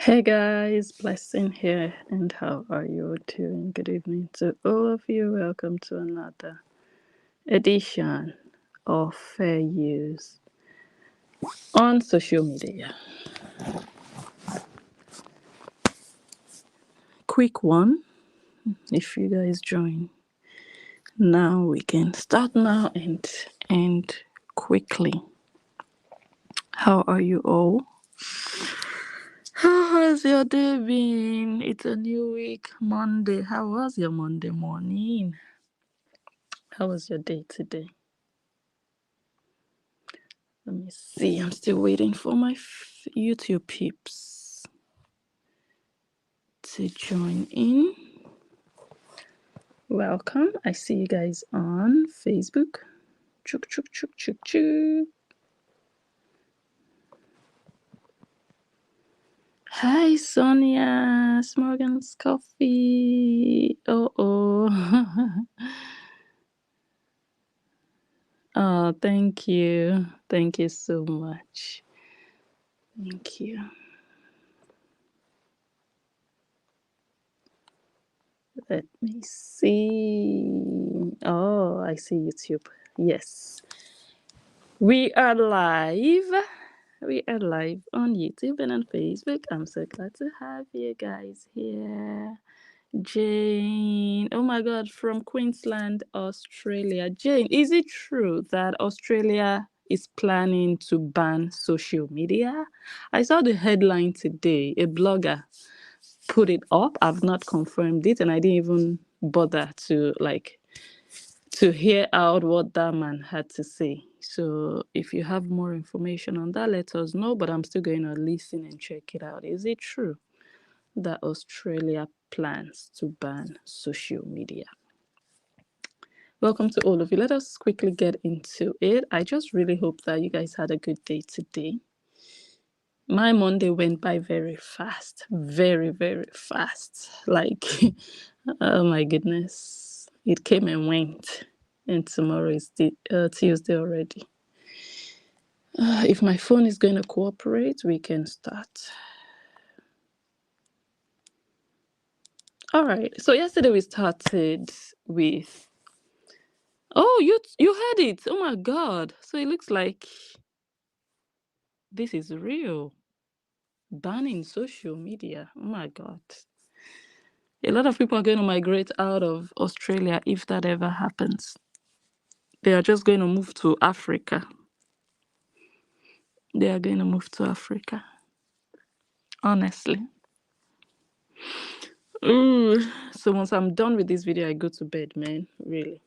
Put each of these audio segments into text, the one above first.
Hey guys, blessing here, and how are you doing? Good evening to all of you. Welcome to another edition of Fair Use on social media. Quick one, if you guys join now, we can start now and end quickly. How are you all? How has your day been? It's a new week, Monday. How was your Monday morning? How was your day today? Let me see. I'm still waiting for my YouTube peeps to join in. Welcome. I see you guys on Facebook. Chuk, chuk, chuk, chuk, chuk. Hi, Sonia. Smorgan's coffee. Oh. Oh, thank you. Thank you so much. Thank you. Let me see. Oh, I see YouTube. Yes. We are live. We are live on YouTube and on Facebook. I'm so glad to have you guys here. Jane, oh my God, from Queensland, Australia. Jane, is it true that Australia is planning to ban social media? I saw the headline today. A blogger put it up. I've not confirmed it, and I didn't even bother to hear out what that man had to say. So if you have more information on that, let us know. But I'm still going to listen and check it out. Is it true that Australia plans to ban social media? Welcome to all of you. Let us quickly get into it. I just really hope that you guys had a good day today. My Monday went by very fast. Very, very fast. Like, oh my goodness. It came and went. And tomorrow is Tuesday already. If my phone is going to cooperate, we can start. All right. So yesterday we started with. Oh, you heard it. Oh my God. So it looks like this is real. Banning social media. Oh my God. A lot of people are going to migrate out of Australia if that ever happens. They are just going to move to Africa. They are going to move to Africa. Honestly. Ooh. So once I'm done with this video, I go to bed, man. Really.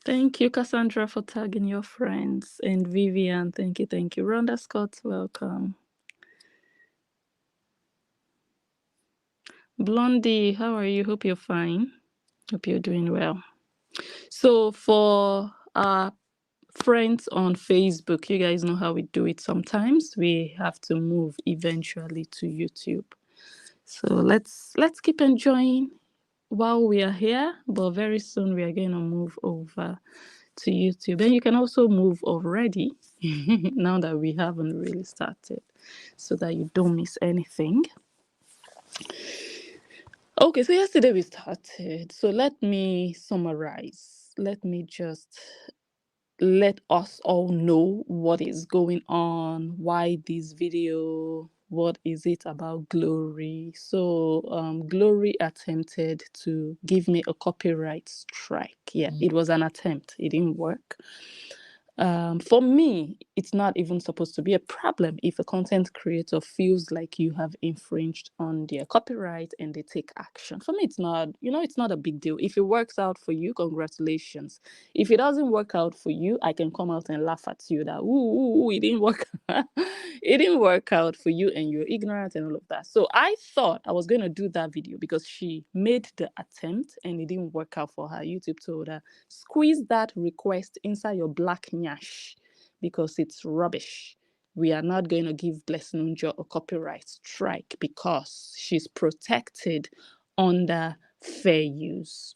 Thank you, Cassandra, for tagging your friends. And Vivian, thank you. Rhonda Scott, welcome. Blondie, how are you? Hope you're fine. Hope you're doing well. So for our friends on Facebook, you guys know how we do it sometimes. We have to move eventually to YouTube. So let's keep enjoying while we are here, but very soon we are going to move over to YouTube. And you can also move already now that we haven't really started, so that you don't miss anything. Okay, so yesterday we started. So let me summarize. Let me just let us all know what is going on, why this video, what is it about Glory. So Glory attempted to give me a copyright strike. Yeah, it was an attempt. It didn't work. For me, it's not even supposed to be a problem if a content creator feels like you have infringed on their copyright and they take action. For me, it's not, it's not a big deal. If it works out for you, congratulations. If it doesn't work out for you, I can come out and laugh at you that, it didn't work. It didn't work out for you and you're ignorant and all of that. So I thought I was going to do that video because she made the attempt and it didn't work out for her. YouTube told her, squeeze that request inside your black nyash because it's rubbish. we are not going to give Blessing Unjo a copyright strike because she's protected under fair use.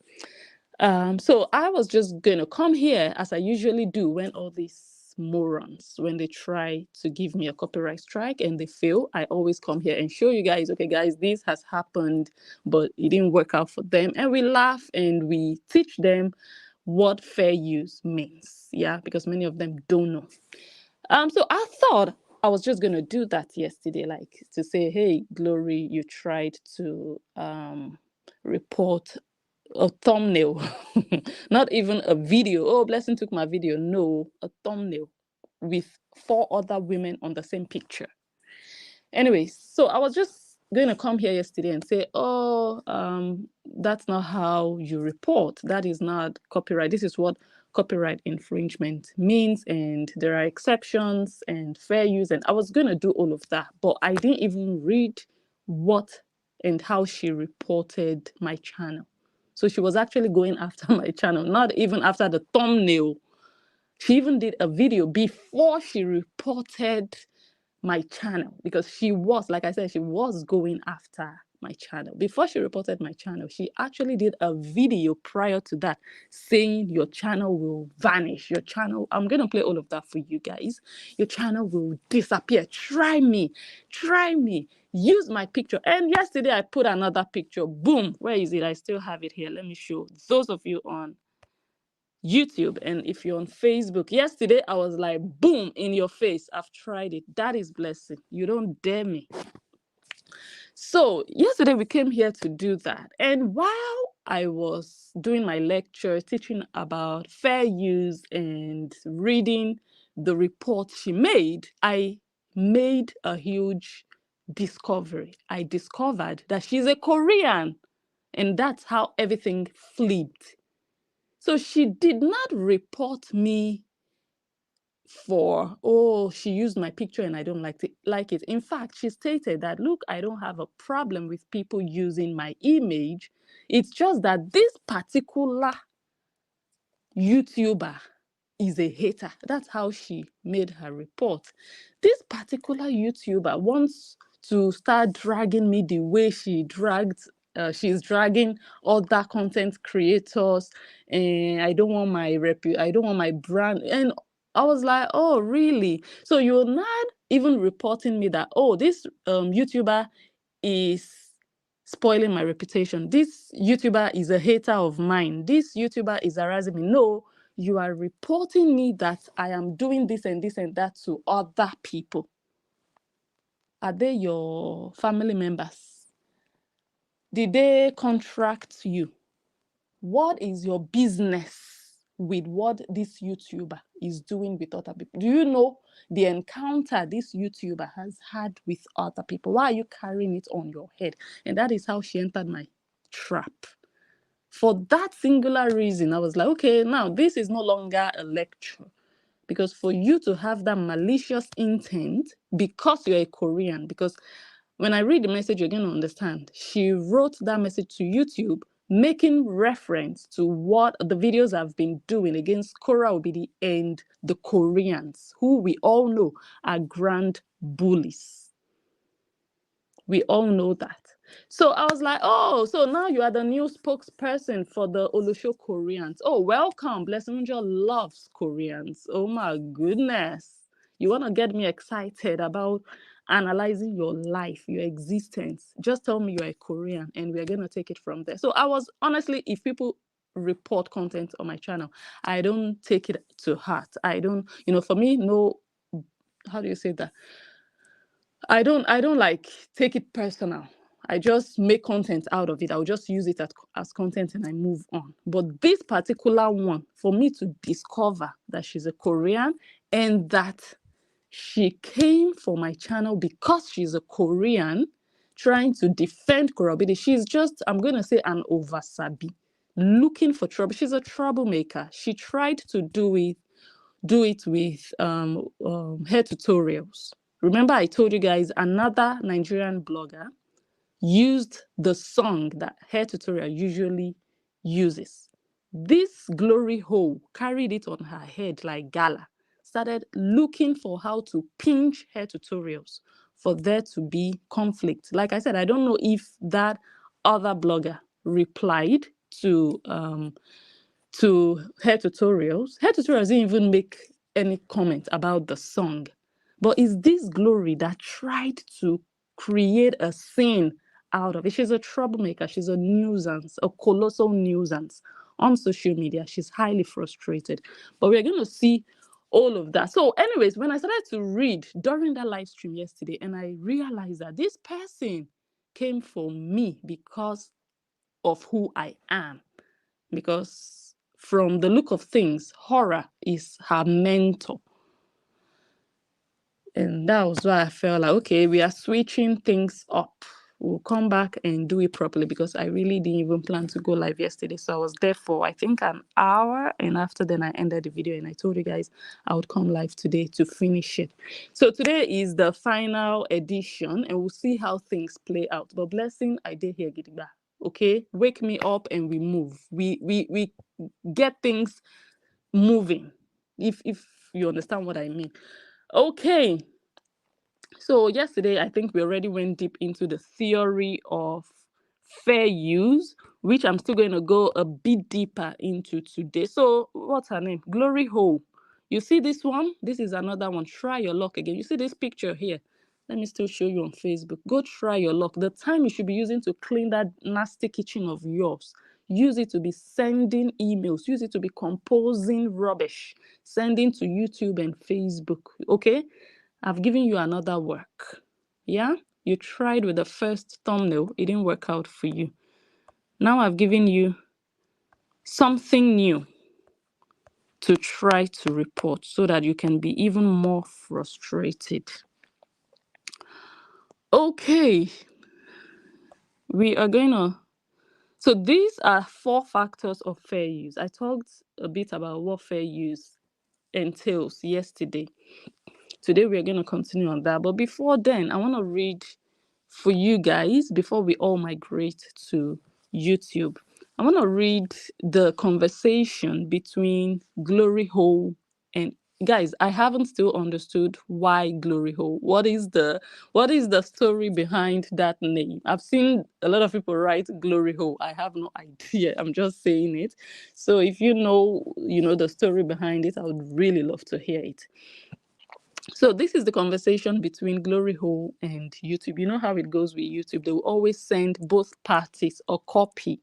So I was just going to come here, as I usually do when all these morons, when they try to give me a copyright strike and they fail, I always come here and show you guys, okay guys, this has happened, but it didn't work out for them. And we laugh and we teach them what fair use means. Yeah, because many of them don't know. So I thought I was just gonna do that yesterday, like to say, hey, Glory, you tried to report a thumbnail, not even a video. Oh, Blessing took my video. No, a thumbnail with 4 other women on the same picture. Anyways, so I was just going to come here yesterday and say, oh, that's not how you report. That is not copyright. This is what copyright infringement means, and there are exceptions and fair use. And I was going to do all of that, but I didn't even read what and how she reported my channel. So she was actually going after my channel, not even after the thumbnail. She even did a video before she reported my channel, because she was, like I said, she was going after my channel. Before she reported my channel, she actually did a video prior to that saying your channel will vanish. Your channel, I'm going to play all of that for you guys. Your channel will disappear. Try me. Use my picture. And yesterday I put another picture. Boom. Where is it? I still have it here. Let me show those of you on YouTube, and if you're on Facebook, yesterday I was like, boom, in your face. I've tried it. That is Blessing. You don't dare me. So yesterday we came here to do that. And while I was doing my lecture, teaching about fair use and reading the report she made, I made a huge discovery. I discovered that she's a Korean, and that's how everything flipped. So she did not report me for, oh, she used my picture and I don't like it. In fact, she stated that, look, I don't have a problem with people using my image. It's just that this particular YouTuber is a hater. That's how she made her report. This particular YouTuber wants to start dragging me the way she's dragging other content creators, and I don't want my brand. And I was like, oh, really? So you're not even reporting me that, oh, this YouTuber is spoiling my reputation. This YouTuber is a hater of mine. This YouTuber is harassing me. No, you are reporting me that I am doing this and this and that to other people. Are they your family members? Did they contract you? What is your business with what this YouTuber is doing with other people? Do you know the encounter this YouTuber has had with other people? Why are you carrying it on your head? And that is how she entered my trap. For that singular reason, I was like, okay, now this is no longer a lecture. Because for you to have that malicious intent because you're a Korean, because when I read the message, you're going to understand. She wrote that message to YouTube, making reference to what the videos I've been doing against Kora Obidi and the Koreans, who we all know are grand bullies. We all know that. So I was like, oh, so now you are the new spokesperson for the Olusho Koreans. Oh, welcome. Blessing Angel loves Koreans. Oh my goodness. You want to get me excited about analyzing your life, your existence. Just tell me you're a Korean and we're going to take it from there. So I was, honestly, if people report content on my channel, I don't take it to heart. I don't, for me, no, how do you say that? I don't like take it personal. I just make content out of it. I'll just use it as content and I move on. But this particular one, for me to discover that she's a Korean and that she came for my channel because she's a Korean trying to defend Korobide, she's just, I'm going to say, an oversabi, looking for trouble. She's a troublemaker. She tried to do it with hair tutorials. Remember, I told you guys another Nigerian blogger used the song that hair tutorial usually uses. This Glohol carried it on her head like gala, started looking for how to pinch hair tutorials for there to be conflict. Like I said, I don't know if that other blogger replied to hair tutorials. Hair tutorials didn't even make any comment about the song. But it's this Glory that tried to create a scene out of it. She's a troublemaker. She's a nuisance, a colossal nuisance on social media. She's highly frustrated. But we're going to see all of that. So anyways, when I started to read during that live stream yesterday, and I realized that this person came for me because of who I am. Because from the look of things, horror is her mentor. And that was why I felt like, okay, we are switching things up. We'll come back and do it properly, because I really didn't even plan to go live yesterday. So I was there for, I think, an hour. And after then, I ended the video and I told you guys I would come live today to finish it. So today is the final edition and we'll see how things play out. But blessing, I did hear Gidigba. Okay, wake me up and we move. We get things moving, if you understand what I mean. Okay, so yesterday I think we already went deep into the theory of fair use, which I'm still going to go a bit deeper into today. So what's her name? Glohol. You see this one? This is another one. Try your luck again. You see this picture here? Let me still show you on Facebook. Go try your luck. The time you should be using to clean that nasty kitchen of yours, use it to be sending emails. Use it to be composing rubbish, sending to YouTube and Facebook. Okay? I've given you another work. Yeah? You tried with the first thumbnail. It didn't work out for you. Now I've given you something new to try to report so that you can be even more frustrated. Okay. We are going to... So these are 4 factors of fair use. I talked a bit about what fair use entails yesterday. Today we are going to continue on that. But before then, I want to read for you guys, before we all migrate to YouTube, I want to read the conversation between Glohol and... Guys, I haven't still understood why Glohol. What is the story behind that name? I've seen a lot of people write Glohol. I have no idea. I'm just saying it. So if you know the story behind it, I would really love to hear it. So this is the conversation between Glohol and YouTube. You know how it goes with YouTube. They will always send both parties a copy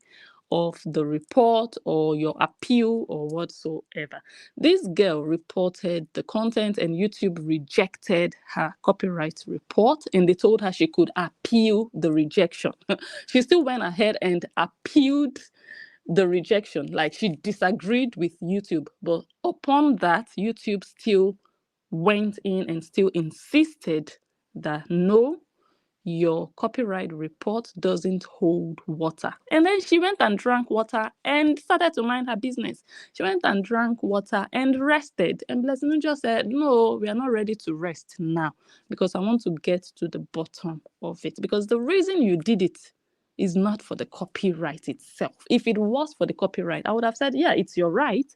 of the report or your appeal or whatsoever. This girl reported the content and YouTube rejected her copyright report, and they told her she could appeal the rejection. She still went ahead and appealed the rejection. Like, she disagreed with YouTube, but upon that, YouTube still went in and still insisted that no, your copyright report doesn't hold water. And then she went and drank water and started to mind her business. She went and drank water and rested. And Blessing just said, no, we are not ready to rest now, because I want to get to the bottom of it. Because the reason you did it is not for the copyright itself. If it was for the copyright, I would have said, yeah, it's your right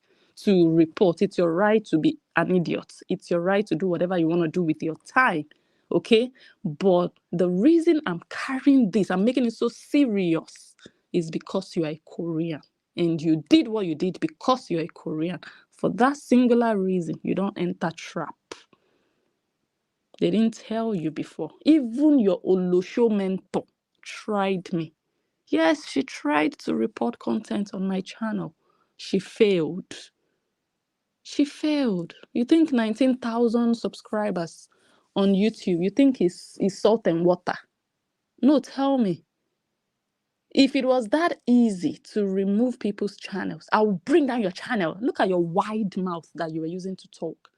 to report. It's your right to be an idiot. It's your right to do whatever you want to do with your time. Okay? But the reason I'm carrying this, I'm making it so serious, is because you are a Korean. And you did what you did because you're a Korean. For that singular reason, you don't enter trap. They didn't tell you before. Even your Olosho mentor tried me. Yes, she tried to report content on my channel. She failed. She failed. You think 19,000 subscribers on YouTube, you think is salt and water? No, tell me. If it was that easy to remove people's channels, I will bring down your channel. Look at your wide mouth that you were using to talk.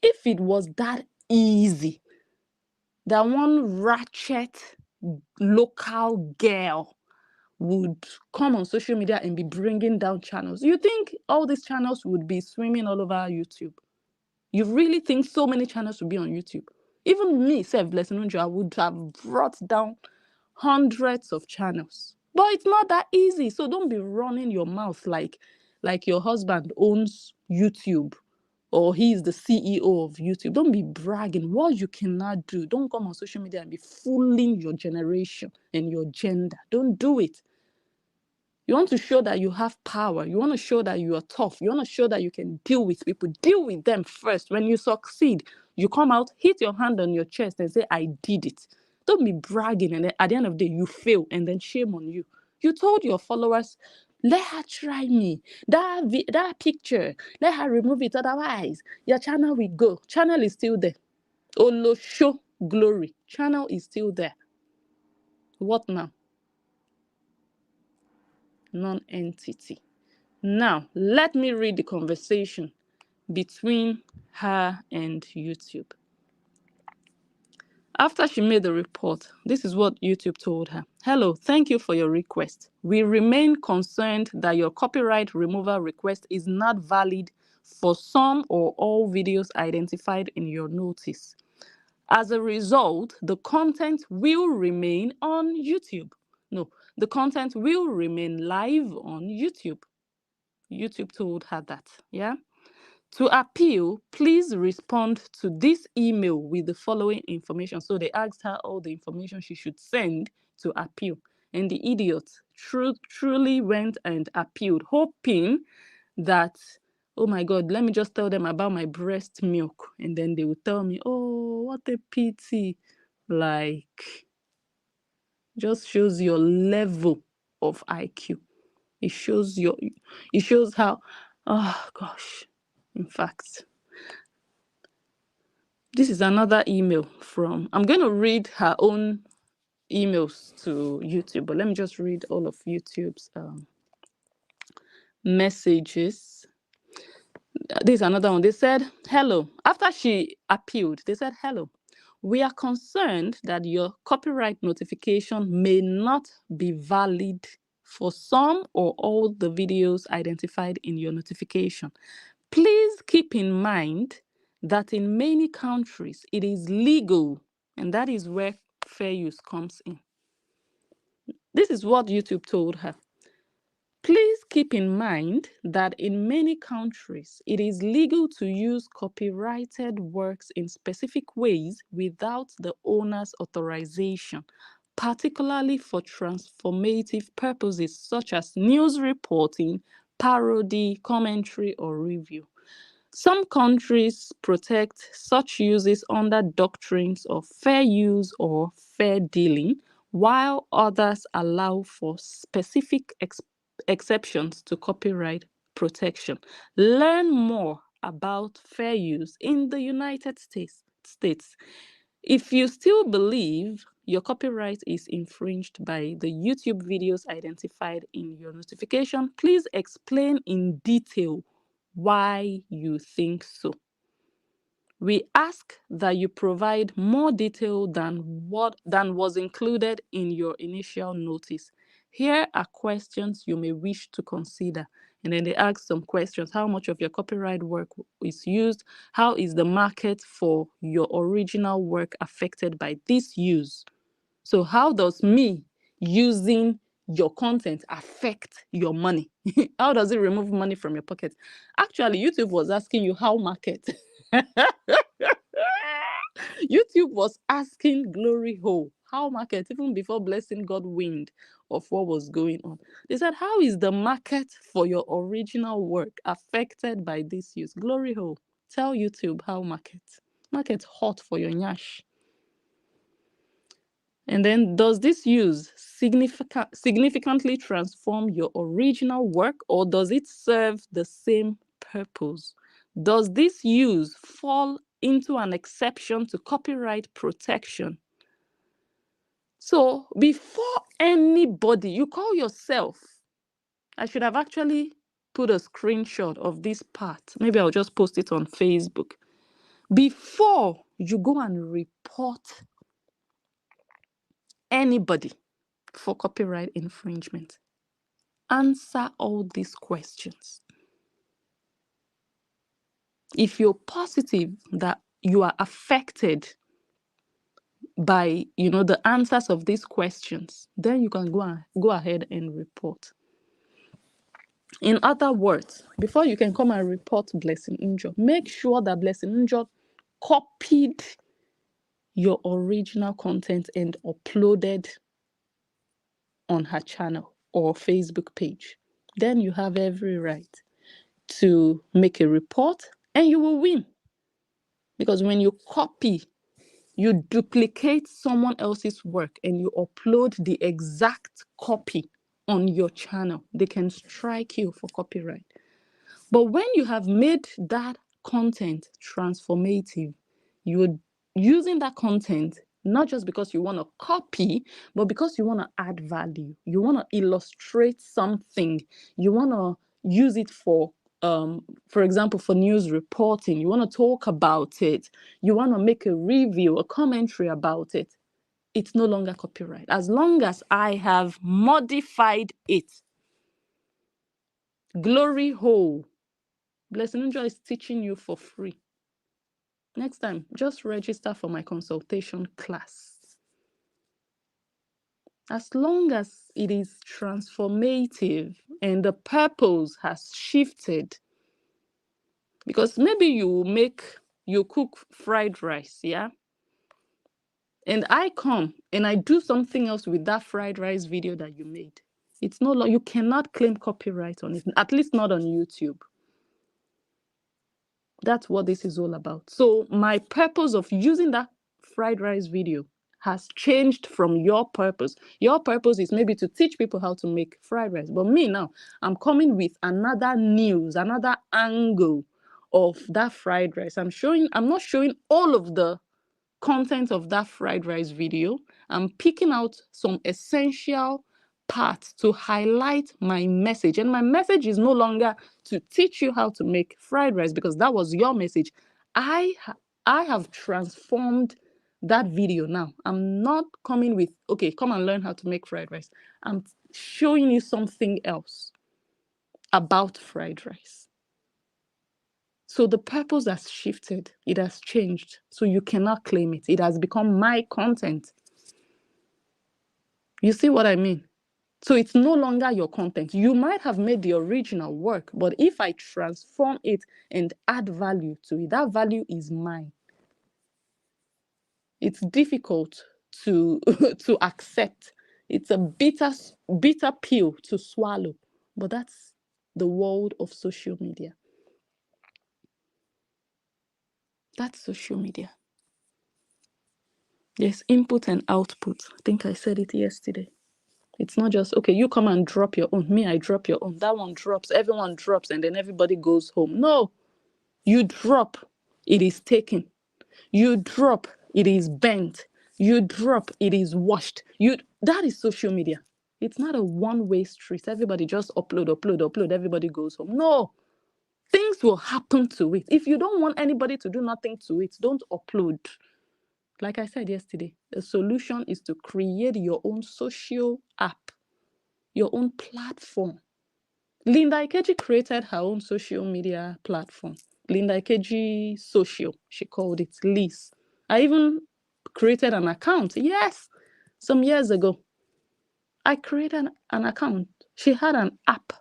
If it was that easy, that one ratchet local girl would come on social media and be bringing down channels, you think all these channels would be swimming all over YouTube? You really think so many channels would be on YouTube? Even me, Seth Blessing Unjo, I would have brought down hundreds of channels. But it's not that easy. So don't be running your mouth like your husband owns YouTube. or he is the CEO of YouTube. Don't be bragging what you cannot do. Don't come on social media and be fooling your generation and your gender. Don't do it. You want to show that you have power. You want to show that you are tough. You want to show that you can deal with people. Deal with them first. When you succeed, you come out, hit your hand on your chest and say, I did it. Don't be bragging, and then at the end of the day, you fail, and then shame on you. You told your followers, let her try me. That picture, let her remove it. Otherwise, your channel will go. Channel is still there. Olo show glory. Channel is still there. What now? Non-entity. Now, let me read the conversation between her and YouTube. After she made the report, this is what YouTube told her. Hello, thank you for your request. We remain concerned that your copyright removal request is not valid for some or all videos identified in your notice. As a result, the content will remain on YouTube. No, the content will remain live on YouTube. YouTube told her that, yeah? To appeal, please respond to this email with the following information. So they asked her all the information she should send to appeal. And the idiot truly went and appealed, hoping that, oh my God, let me just tell them about my breast milk. And then they would tell me, oh, what a pity. Like, just shows your level of IQ. It shows how, oh gosh, in fact. This is another email from, I'm going to read her own emails to YouTube, but let me just read all of YouTube's messages. This is another one. They said, hello. After she appealed, they said, hello. We are concerned that your copyright notification may not be valid for some or all the videos identified in your notification. Please keep in mind that in many countries it is legal, and that is where fair use comes in. This is what YouTube told her. Please keep in mind that in many countries it is legal to use copyrighted works in specific ways without the owner's authorization, particularly for transformative purposes such as news reporting, parody, commentary, or review. Some countries protect such uses under doctrines of fair use or fair dealing, while others allow for specific exceptions to copyright protection. Learn more about fair use in the United States. If you still believe your copyright is infringed by the YouTube videos identified in your notification, please explain in detail why you think so. We ask that you provide more detail than was included in your initial notice. Here are questions you may wish to consider. And then they ask some questions. How much of your copyright work is used? How is the market for your original work affected by this use? So how does me using your content affect your money? How does it remove money from your pocket? Actually, YouTube was asking you how market. YouTube was asking Glohol how market, even before blessing got wind of what was going on. They said, how is the market for your original work affected by this use? Glohol, tell YouTube how market hot for your nyash. And then, does this use significantly transform your original work, or does it serve the same purpose? Does this use fall into an exception to copyright protection? So before anybody, you call yourself, I should have actually put a screenshot of this part. Maybe I'll just post it on Facebook. Before you go and report anybody for copyright infringement, answer all these questions. If you're positive that you are affected by, the answers of these questions, then you can go ahead and report. In other words, before you can come and report Blessing Njo, make sure that Blessing Njo copied your original content and uploaded on her channel or Facebook page. Then you have every right to make a report and you will win. Because when you copy, you duplicate someone else's work and you upload the exact copy on your channel, they can strike you for copyright. But when you have made that content transformative, you're using that content not just because you want to copy, but because you want to add value. You want to illustrate something. You want to use it for example, for news reporting. You want to talk about it. You want to make a review, a commentary about it. It's no longer copyright. As long as I have modified it. Glory hole. Blessing Njo is teaching you for free. Next time, just register for my consultation class. As long as it is transformative and the purpose has shifted, because maybe you cook fried rice, yeah? And I come and I do something else with that fried rice video that you made. It's no longer, you cannot claim copyright on it, at least not on YouTube. That's what this is all about. So my purpose of using that fried rice video has changed from your purpose. Your purpose is maybe to teach people how to make fried rice. But me now, I'm coming with another news, another angle of that fried rice. I'm not showing all of the content of that fried rice video. I'm picking out some essential parts to highlight my message. And my message is no longer to teach you how to make fried rice, because that was your message. I have transformed that video now. I'm not coming with, okay, come and learn how to make fried rice. I'm showing you something else about fried rice. So the purpose has shifted. It has changed. So you cannot claim it. It has become my content. You see what I mean? So it's no longer your content. You might have made the original work, but if I transform it and add value to it, that value is mine. It's difficult to, to accept. It's a bitter pill to swallow, but that's the world of social media. That's social media. There's input and output. I think I said it yesterday. It's not just, okay, you come and drop your own. Me, I drop your own. That one drops. Everyone drops, and then everybody goes home. No. You drop, it is taken. You drop, it is bent. You drop, it is washed. That is social media. It's not a one-way street. Everybody just upload. Everybody goes home. No. Things will happen to it. If you don't want anybody to do nothing to it, don't upload. Like I said yesterday, the solution is to create your own social app, your own platform. Linda Ikeji created her own social media platform. Linda Ikeji Social, she called it Liz. I even created an account, yes, some years ago. I created an account. She had an app,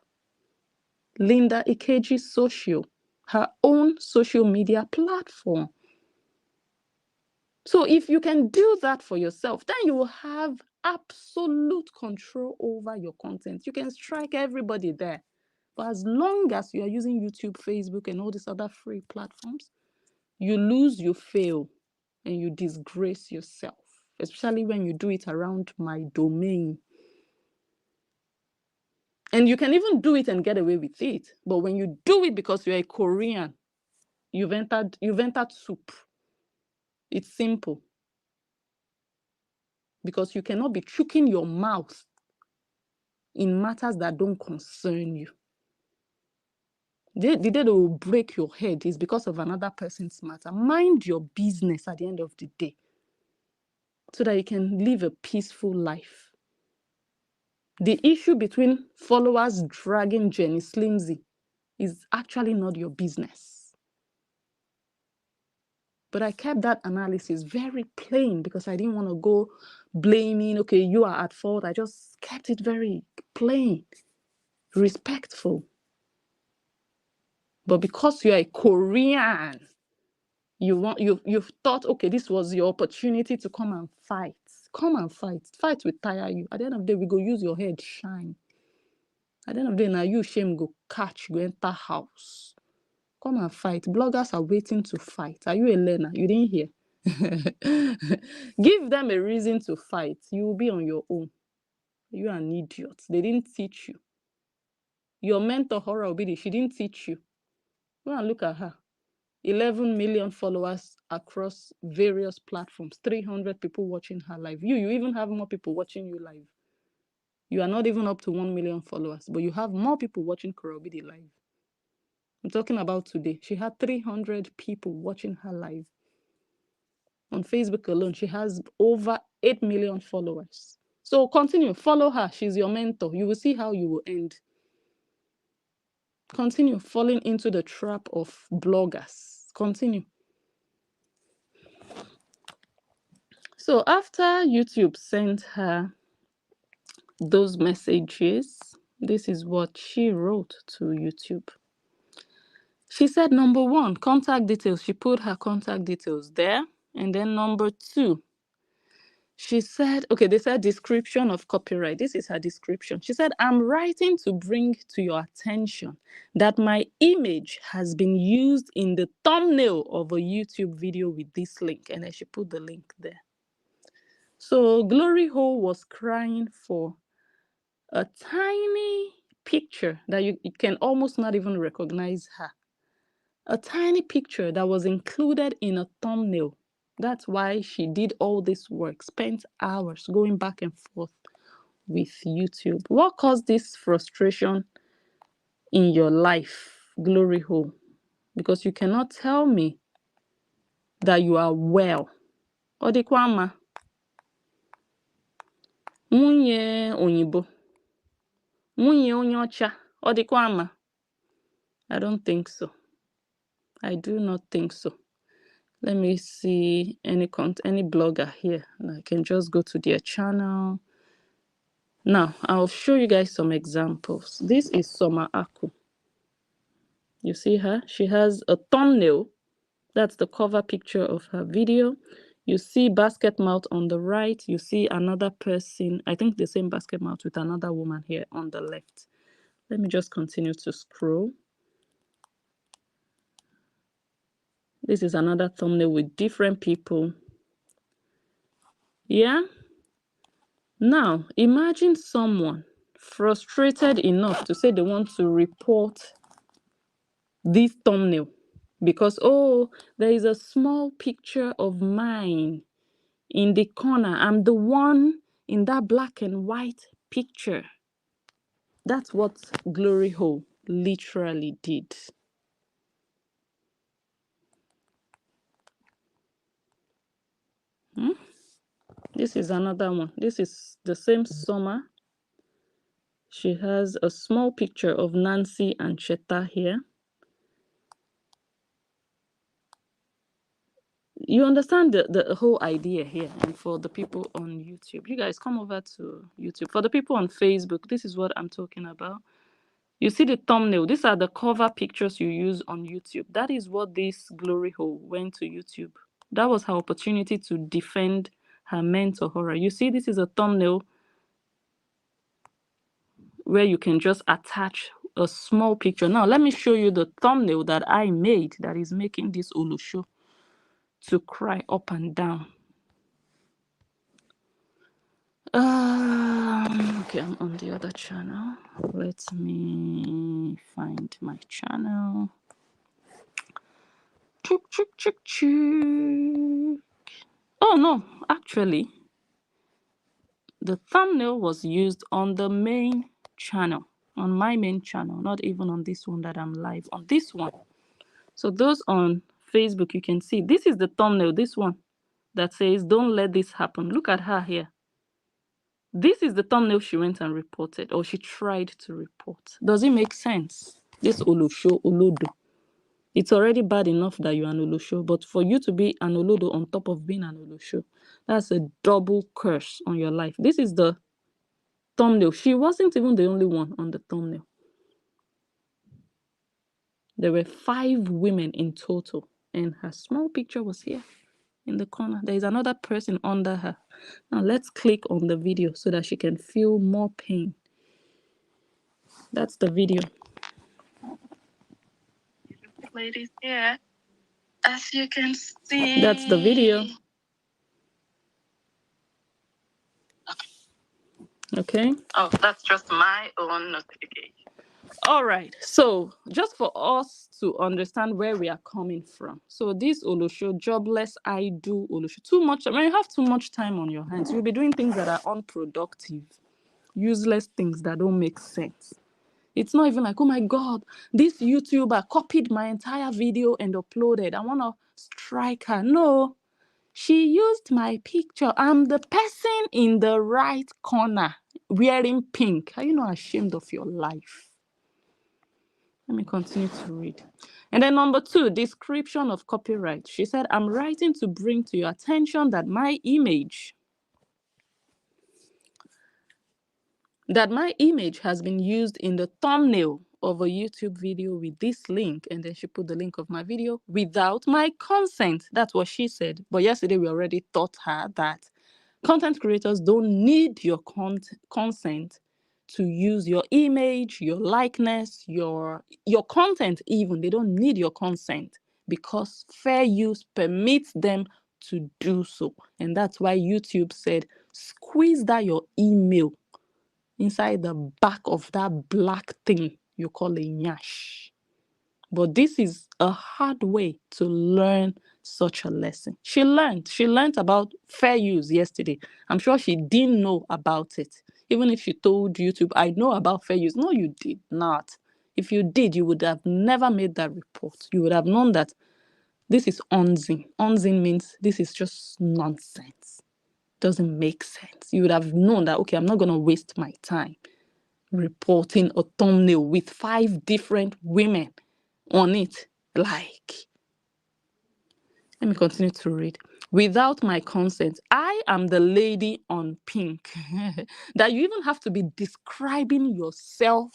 Linda Ikeji Social, her own social media platform. So if you can do that for yourself, then you will have absolute control over your content. You can strike everybody there. But as long as you are using YouTube, Facebook, and all these other free platforms, you lose, you fail, and you disgrace yourself, especially when you do it around my domain. And you can even do it and get away with it. But when you do it because you're a Korean, you've entered soup. It's simple. Because you cannot be choking your mouth in matters that don't concern you. The day they will break your head is because of another person's matter. Mind your business at the end of the day, so that you can live a peaceful life. The issue between followers dragging Jenny Slimsy is actually not your business. But I kept that analysis very plain because I didn't want to go blaming, okay, you are at fault. I just kept it very plain, respectful. But because you're a Korean, you've thought, okay, this was your opportunity to come and fight. Come and fight. Fight will tire you. At the end of the day, we go use your head shine. At the end of the day, now you shame go catch, go enter house. Come and fight. Bloggers are waiting to fight. Are you a learner? You didn't hear. Give them a reason to fight. You will be on your own. You are an idiot. They didn't teach you. Your mentor, Hora Obidi, she didn't teach you. Go and look at her. 11 million followers across various platforms. 300 people watching her live. You even have more people watching you live. You are not even up to 1 million followers, but you have more people watching Hora Obidi live. I'm talking about today. She had 300 people watching her live. On Facebook alone, she has over 8 million followers. So continue, follow her. She's your mentor. You will see how you will end. Continue falling into the trap of bloggers. Continue. So after YouTube sent her those messages, this is what she wrote to YouTube. She said, number 1, contact details. She put her contact details there. And then number 2, she said, okay, they said description of copyright. This is her description. She said, I'm writing to bring to your attention that my image has been used in the thumbnail of a YouTube video with this link. And then she put the link there. So Glohol was crying for a tiny picture that you can almost not even recognize her. A tiny picture that was included in a thumbnail. That's why she did all this work, spent hours going back and forth with YouTube. What caused this frustration in your life, Glohol? Because you cannot tell me that you are well. Odikwama. Nwunye onyibo. Nwunye onye ọcha. Odikwama. I don't think so. I do not think so. Let me see any blogger here. I can just go to their channel. Now, I'll show you guys some examples. This is Soma Aku. You see her? She has a thumbnail. That's the cover picture of her video. You see basket mouth on the right. You see another person, I think the same basket mouth with another woman here on the left. Let me just continue to scroll. This is another thumbnail with different people. Yeah? Now, imagine someone frustrated enough to say they want to report this thumbnail because, oh, there is a small picture of mine in the corner. I'm the one in that black and white picture. That's what Glohol literally did. This is another one. This is the same Summer. She has a small picture of Nancy and Cheta here. You understand the whole idea here. And for the people on YouTube, you guys come over to YouTube. For the people on Facebook, this is what I'm talking about. You see the thumbnail. These are the cover pictures you use on YouTube. That is what this Glohol went to YouTube. That was her opportunity to defend her mentor, Hora. You see, this is a thumbnail where you can just attach a small picture. Now, let me show you the thumbnail that I made that is making this Olusho to cry up and down. Okay, I'm on the other channel. Let me find my channel. Oh no, actually, the thumbnail was used on the main channel, on my main channel, not even on this one that I'm live on. This one. So those on Facebook, you can see this is the thumbnail, this one that says, don't let this happen. Look at her here. This is the thumbnail she went and reported, or she tried to report. Does it make sense? This Olusho, Olodo. It's already bad enough that you're an Olusho, but for you to be an Olodo on top of being an Olusho, that's a double curse on your life. This is the thumbnail. She wasn't even the only one on the thumbnail. There were 5 women in total, and her small picture was here in the corner. There is another person under her. Now let's click on the video so that she can feel more pain. That's the video. Ladies here, as you can see. That's the video. Okay. Oh, that's just my own notification. All right. So just for us to understand where we are coming from. So this Olosho, jobless, I do Olosho. Too much. When you have too much time on your hands, you'll be doing things that are unproductive, useless things that don't make sense. It's not even like, oh my God, this YouTuber copied my entire video and uploaded. I want to strike her. No. She used my picture. I'm the person in the right corner wearing pink. Are you not ashamed of your life? Let me continue to read. And then number 2, description of copyright. She said, I'm writing to bring to your attention that my image has been used in the thumbnail of a YouTube video with this link. And then she put the link of my video without my consent. That's what she said. But yesterday we already taught her that content creators don't need your consent to use your image, your likeness, your content even. They don't need your consent because fair use permits them to do so. And that's why YouTube said, squeeze that your email inside the back of that black thing you call a nyash. But this is a hard way to learn such a lesson. She learned about fair use yesterday. I'm sure she didn't know about it. Even if she told YouTube, I know about fair use. No, you did not. If you did, you would have never made that report. You would have known that this is onzin. Onzin means this is just nonsense. Doesn't make sense. You would have known that, okay, I'm not going to waste my time reporting a thumbnail with 5 different women on it. Like, let me continue to read. Without my consent, I am the lady on pink. That you even have to be describing yourself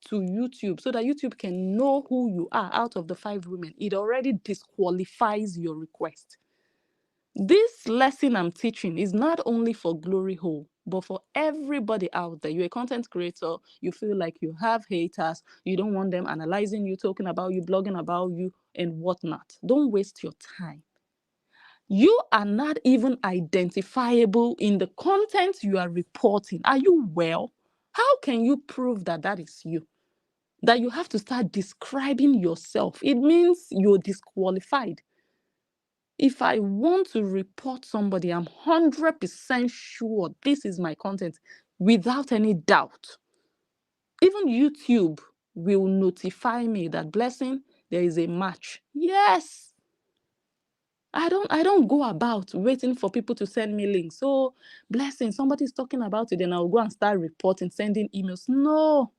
to YouTube so that YouTube can know who you are out of the 5 women. It already disqualifies your request. This lesson I'm teaching is not only for Glohol, but for everybody out there. You're a content creator, you feel like you have haters, you don't want them analyzing you, talking about you, blogging about you, and whatnot. Don't waste your time. You are not even identifiable in the content you are reporting. Are you well? How can you prove that that is you? That you have to start describing yourself. It means you're disqualified. If I want to report somebody, I'm 100% sure this is my content without any doubt. Even YouTube will notify me that, Blessing, there is a match. Yes. I don't go about waiting for people to send me links. So, Blessing, somebody's talking about it, and I'll go and start reporting, sending emails. No.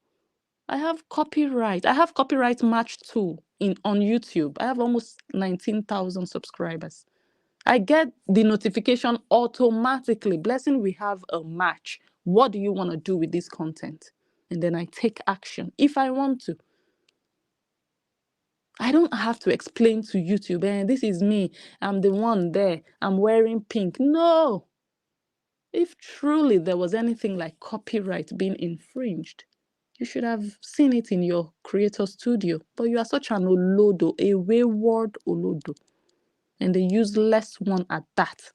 I have copyright. I have copyright match too on YouTube. I have almost 19,000 subscribers. I get the notification automatically. Blessing, we have a match. What do you want to do with this content? And then I take action if I want to. I don't have to explain to YouTube, this is me. I'm the one there. I'm wearing pink. No. If truly there was anything like copyright being infringed, you should have seen it in your creator studio. But you are such an olodo, a wayward olodo. And the useless one at that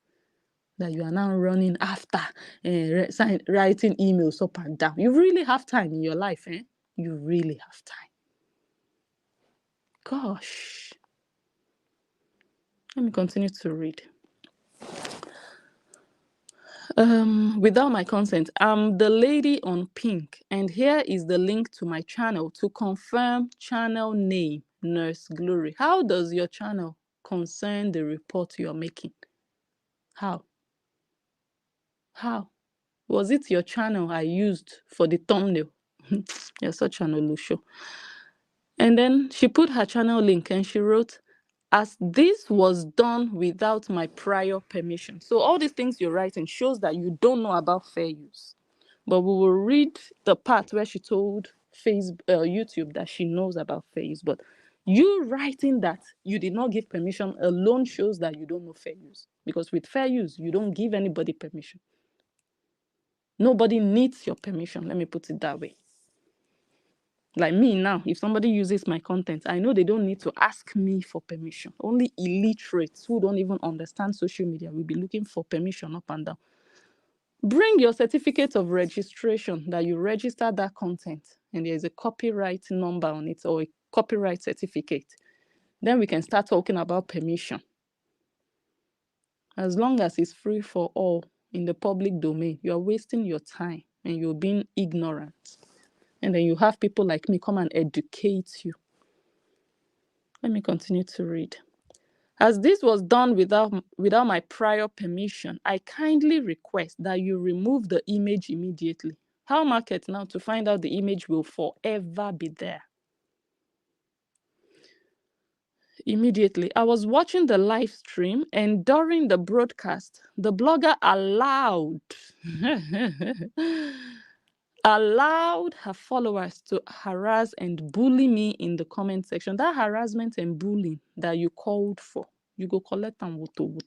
you are now running after, writing emails up and down. You really have time in your life, eh? You really have time. Gosh. Let me continue to read. Without my consent, I'm the lady on pink, and here is the link to my channel to confirm channel name, Nurse Glory. How does your channel concern the report you're making? How? Was it your channel I used for the thumbnail? You're such an Olusho. And then she put her channel link and she wrote, as this was done without my prior permission. So all these things you're writing shows that you don't know about fair use. But we will read the part where she told YouTube that she knows about fair use. But You writing that you did not give permission alone shows that you don't know fair use. Because with fair use, you don't give anybody permission. Nobody needs your permission. Let me put it that way. Like me now, if somebody uses my content, I know they don't need to ask me for permission. Only illiterates who don't even understand social media will be looking for permission up and down. Bring your certificate of registration that you registered that content and there's a copyright number on it or a copyright certificate. Then we can start talking about permission. As long as it's free for all in the public domain, you're wasting your time and you're being ignorant. And then you have people like me come and educate you. Let me continue to read. As this was done without my prior permission, I kindly request that you remove the image immediately. How market now to find out the image will forever be there? Immediately, I was watching the live stream, and during the broadcast, the blogger allowed her followers to harass and bully me in the comment section. That harassment and bullying that you called for, you go collect and woto.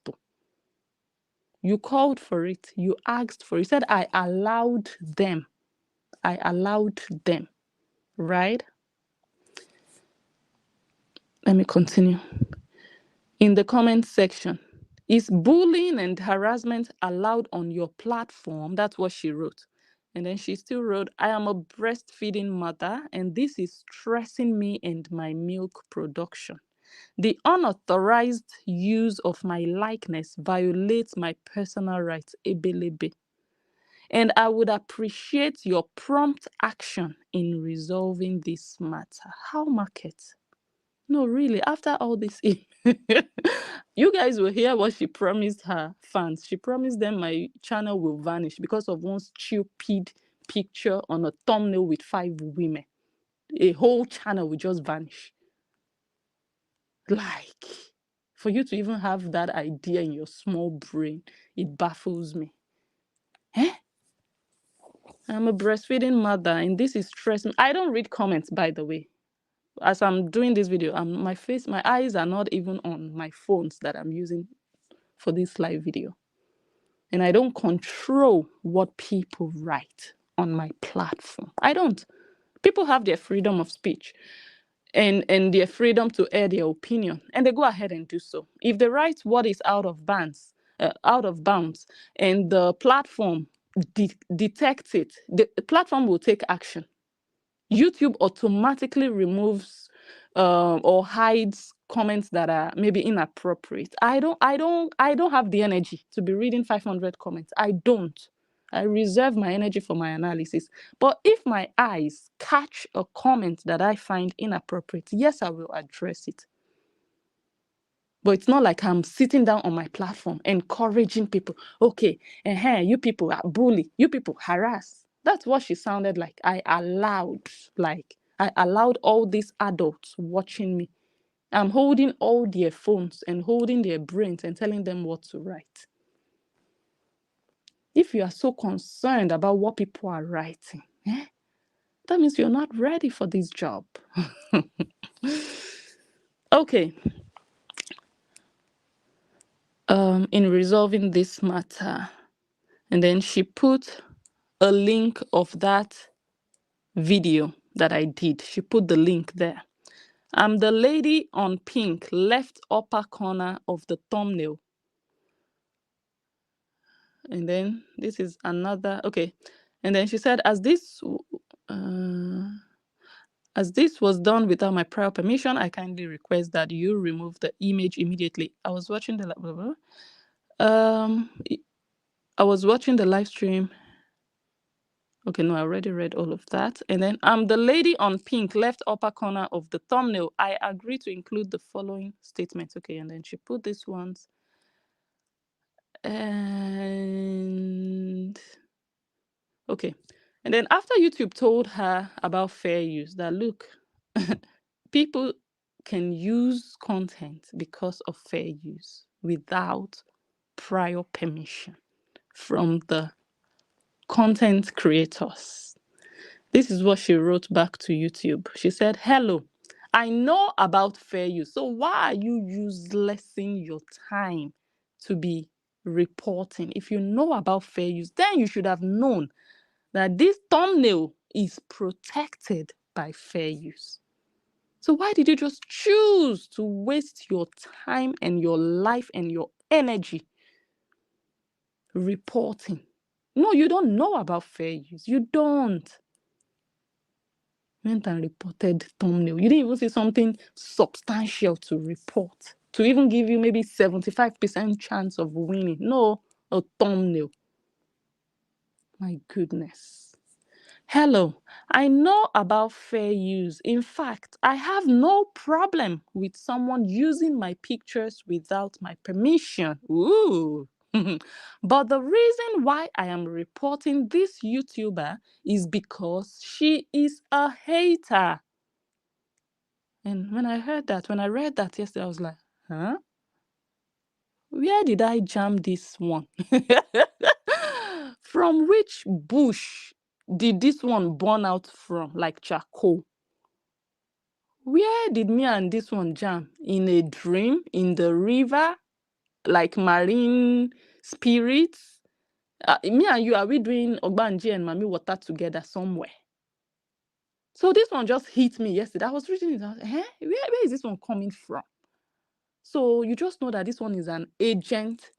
You called for it. You asked for it. You said, I allowed them. Right? Let me continue. In the comment section, is bullying and harassment allowed on your platform? That's what she wrote. And then she still wrote, I am a breastfeeding mother, and this is stressing me and my milk production. The unauthorized use of my likeness violates my personal rights, ebelebe. And I would appreciate your prompt action in resolving this matter. How market? No, really, after all this, you guys will hear what she promised her fans. She promised them my channel will vanish because of one stupid picture on a thumbnail with 5 women. A whole channel will just vanish. Like, for you to even have that idea in your small brain, it baffles me. I'm a breastfeeding mother, and this is stressing. I don't read comments, by the way. As I'm doing this video, my eyes are not even on my phones that I'm using for this live video. And I don't control what people write on my platform. I don't. People have their freedom of speech and their freedom to air their opinion, and they go ahead and do so. If they write what is out of bounds, and the platform detects it, the platform will take action. YouTube automatically removes or hides comments that are maybe inappropriate. I don't have the energy to be reading 500 comments. I don't. I reserve my energy for my analysis. But if my eyes catch a comment that I find inappropriate, yes, I will address it. But it's not like I'm sitting down on my platform encouraging people. Okay, you people are bully. You people harass. That's what she sounded like. I allowed all these adults watching me. I'm holding all their phones and holding their brains and telling them what to write. If you are so concerned about what people are writing, that means you're not ready for this job. Okay. In resolving this matter, and then she put a link of that video that I did. She put the link there. I'm the lady on pink, left upper corner of the thumbnail. And then this is another, okay. And then she said, as this was done without my prior permission, I kindly request that you remove the image immediately. I was watching the live stream. Okay, no, I already read all of that. And then I'm the lady on pink, left upper corner of the thumbnail. I agree to include the following statements. Okay, and then she put these ones. And okay. And then after YouTube told her about fair use, that look, people can use content because of fair use without prior permission from the content creators. This is what she wrote back to YouTube. She said, hello, I know about fair use. So why are you uselessing your time to be reporting? If you know about fair use, then you should have known that this thumbnail is protected by fair use. So why did you just choose to waste your time and your life and your energy reporting? No, you don't know about fair use. You don't. Went and reported thumbnail. You didn't even see something substantial to report, to even give you maybe 75% chance of winning. No, a thumbnail. My goodness. Hello, I know about fair use. In fact, I have no problem with someone using my pictures without my permission. Ooh. But the reason why I am reporting this YouTuber is because she is a hater. And when I read that yesterday, I was like, huh? Where did I jam this one? From which bush did this one burn out from, like charcoal? Where did me and this one jam? In a dream? In the river? Like marine spirits? Me and you, are we doing Ogbanji and Mami water together somewhere? So this one just hit me yesterday. I was reading it. I was, where is this one coming from? So you just know that this one is an agent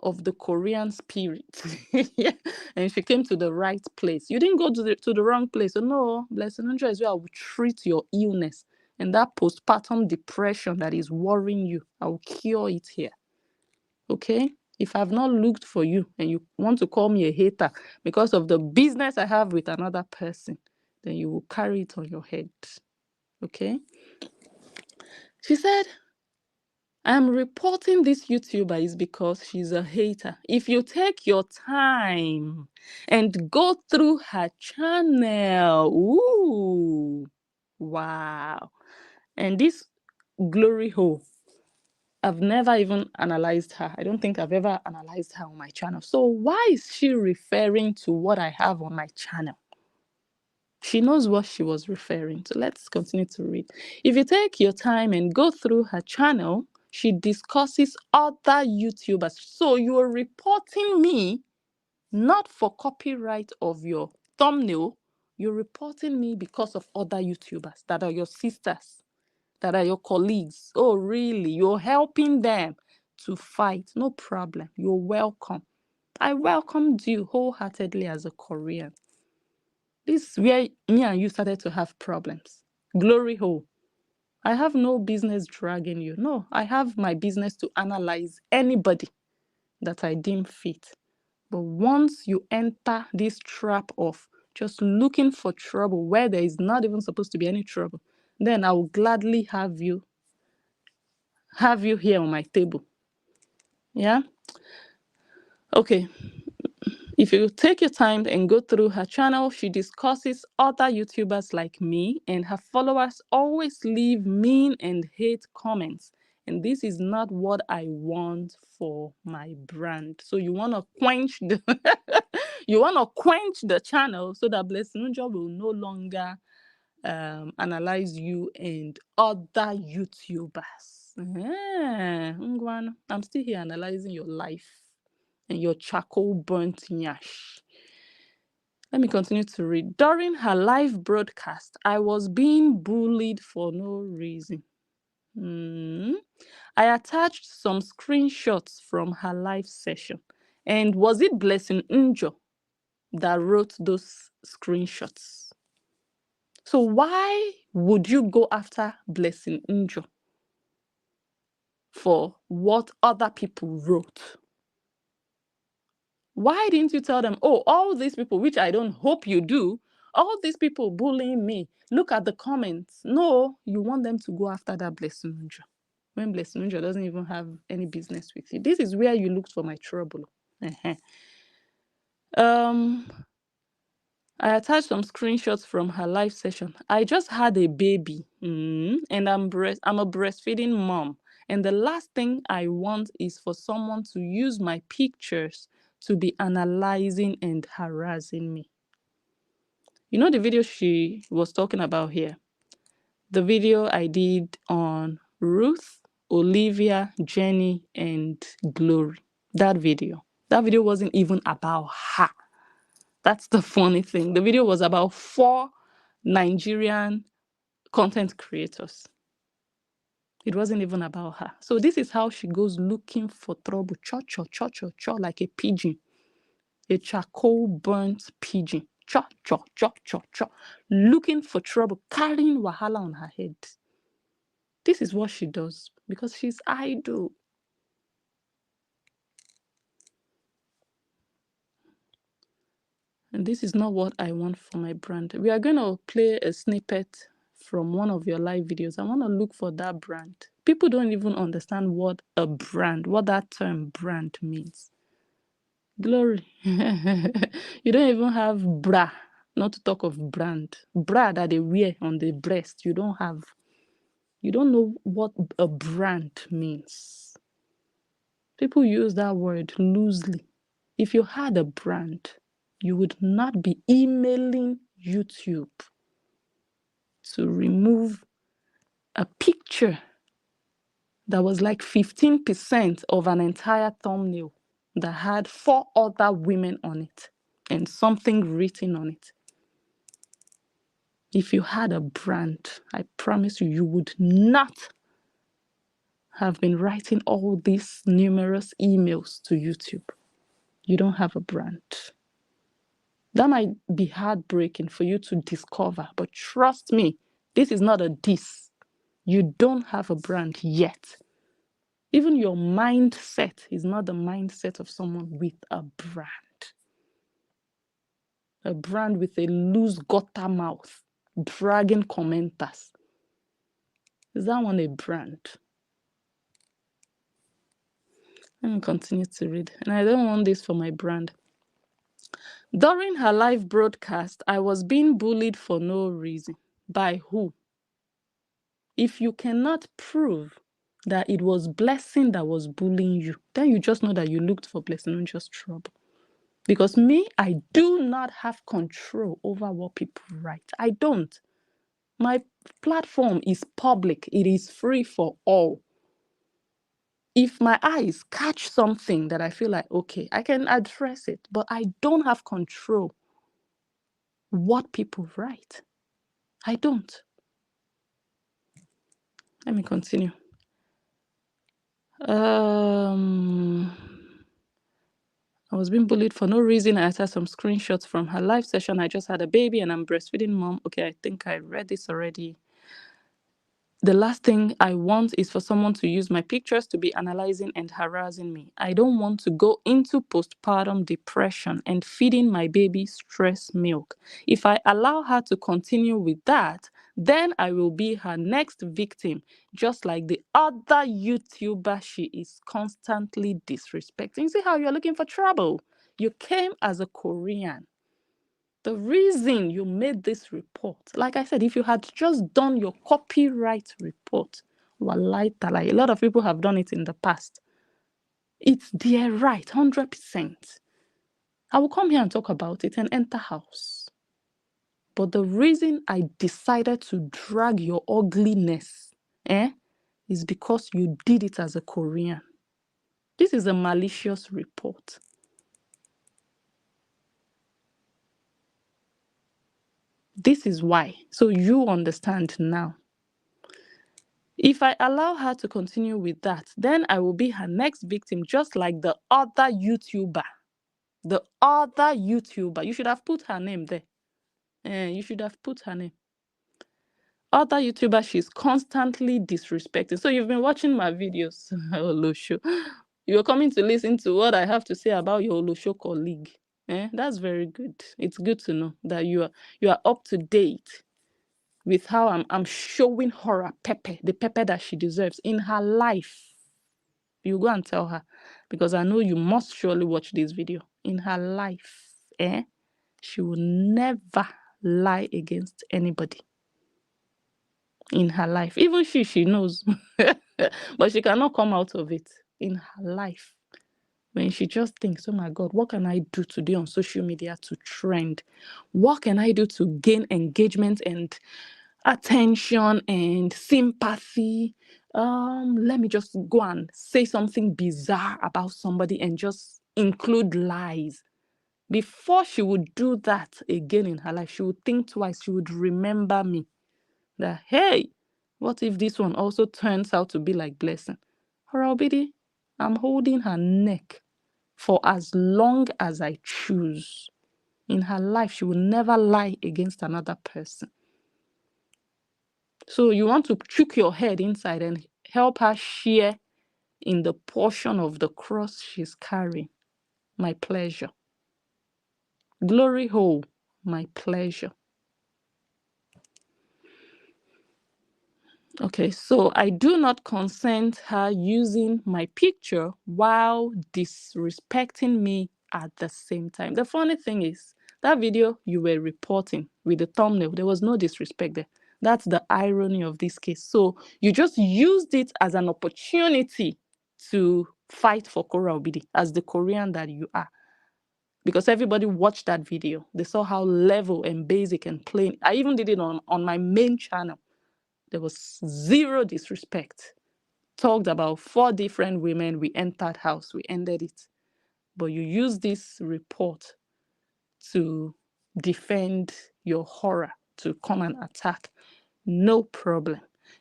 of the Korean spirit. Yeah. And she came to the right place. You didn't go to the wrong place. So no, Blessing Angel is where I will treat your illness. And that postpartum depression that is worrying you, I will cure it here. Okay? If I've not looked for you and you want to call me a hater because of the business I have with another person, then you will carry it on your head. Okay? She said, I'm reporting this YouTuber is because she's a hater. If you take your time and go through her channel, ooh, wow. And this Glohol, I've never even analyzed her. I don't think I've ever analyzed her on my channel. So why is she referring to what I have on my channel? She knows what she was referring to. Let's continue to read. If you take your time and go through her channel, she discusses other YouTubers. So you're reporting me not for copyright of your thumbnail. You're reporting me because of other YouTubers that are your sisters, that are your colleagues. Oh, really? You're helping them to fight. No problem. You're welcome. I welcomed you wholeheartedly as a Korean. This is where me and you started to have problems. Glohol. I have no business dragging you. No, I have my business to analyze anybody that I deem fit. But once you enter this trap of just looking for trouble where there is not even supposed to be any trouble, then I will gladly have you here on my table. Yeah? Okay. If you take your time and go through her channel, she discusses other YouTubers like me, and her followers always leave mean and hate comments. And this is not what I want for my brand. So you want to quench the channel so that Blessing Nunja will no longer analyze you and other YouTubers. I'm still here analyzing your life and your charcoal burnt nyash. Let me continue to read. During her live broadcast, I was being bullied for no reason. I attached some screenshots from her live session. And was it Blessing Njo that wrote those screenshots? So why would you go after Blessing Njo for what other people wrote? Why didn't you tell them, oh, all these people, which I don't hope you do, all these people bullying me, look at the comments. No, you want them to go after that Blessing Nunja when Blessing Nunja doesn't even have any business with you. This is where you looked for my trouble. I attached some screenshots from her live session. I just had a baby, and I'm a breastfeeding mom. And the last thing I want is for someone to use my pictures to be analyzing and harassing me. You know the video she was talking about here? the video I did on Ruth, Olivia, Jenny, and Glory. That video wasn't even about her. That's the funny thing. The video was about 4 Nigerian content creators. It wasn't even about her. So this is how she goes looking for trouble, cho, like a pigeon, a charcoal burnt pigeon, cho, looking for trouble, carrying wahala on her head. This is what she does because she's idle. And this is not what I want for my brand. We are going to play a snippet from one of your live videos. I want to look for that brand. People don't even understand what that term brand means. Glory. You don't even have bra, not to talk of brand. Bra that they wear on the breast, you don't have. You don't know what a brand means. People use that word loosely. If you had a brand, you would not be emailing YouTube to remove a picture that was like 15% of an entire thumbnail that had 4 other women on it and something written on it. If you had a brand, I promise you, you would not have been writing all these numerous emails to YouTube. You don't have a brand. That might be heartbreaking for you to discover, but trust me, this is not a diss. You don't have a brand yet. Even your mindset is not the mindset of someone with a brand. A brand with a loose gutter mouth, dragging commenters. Is that one a brand? Let me continue to read. And I don't want this for my brand. During her live broadcast, I was being bullied for no reason. By who? If you cannot prove that it was Blessing that was bullying you, then you just know that you looked for Blessing, not just trouble. Because me, I do not have control over what people write. I don't. My platform is public. It is free for all. If my eyes catch something that I feel like, okay, I can address it, but I don't have control what people write. I don't. Let me continue. I was being bullied for no reason. I had some screenshots from her live session. I just had a baby and I'm breastfeeding mom. Okay, I think I read this already. The last thing I want is for someone to use my pictures to be analyzing and harassing me. I don't want to go into postpartum depression and feeding my baby stress milk. If I allow her to continue with that, then I will be her next victim, just like the other YouTuber she is constantly disrespecting. See how you're looking for trouble? You came as a Korean. The reason you made this report, like I said, if you had just done your copyright report, wallahi talai, a lot of people have done it in the past. It's their right, 100%. I will come here and talk about it and enter house. But the reason I decided to drag your ugliness is because you did it as a Korean. This is a malicious report. This is why. So you understand now. If I allow her to continue with that, then I will be her next victim, just like the other YouTuber. The other YouTuber. You should have put her name there. You should have put her name. Other YouTuber she's constantly disrespecting. So you've been watching my videos, Olosho. You're coming to listen to what I have to say about your Olosho colleague. That's very good. It's good to know that you are up to date with how I'm showing her the pepper that she deserves in her life. You go and tell her, because I know you must surely watch this video. In her life, she will never lie against anybody. In her life. Even she knows. But she cannot come out of it. In her life. When she just thinks, oh my God, what can I do today on social media to trend? What can I do to gain engagement and attention and sympathy. Let me just go and say something bizarre about somebody and just include lies. Before she would do that again in her life, she would think twice. She would remember me. That, hey, what if this one also turns out to be like Blessing? Horobidi, I'm holding her neck for as long as I choose. In her life, she will never lie against another person. So you want to chook your head inside and help her share in the portion of the cross she's carrying. My pleasure. Glory hole, my pleasure. Okay, so I do not consent her using my picture while disrespecting me at the same time. The funny thing is, that video you were reporting with the thumbnail, there was no disrespect there. That's the irony of this case. So you just used it as an opportunity to fight for Kora Obidi as the Korean that you are. Because everybody watched that video. They saw how level and basic and plain. I even did it on my main channel. There was zero disrespect. Talked about 4 different women. We entered house. We ended it. But you use this report to defend your horror, to come and attack. No problem.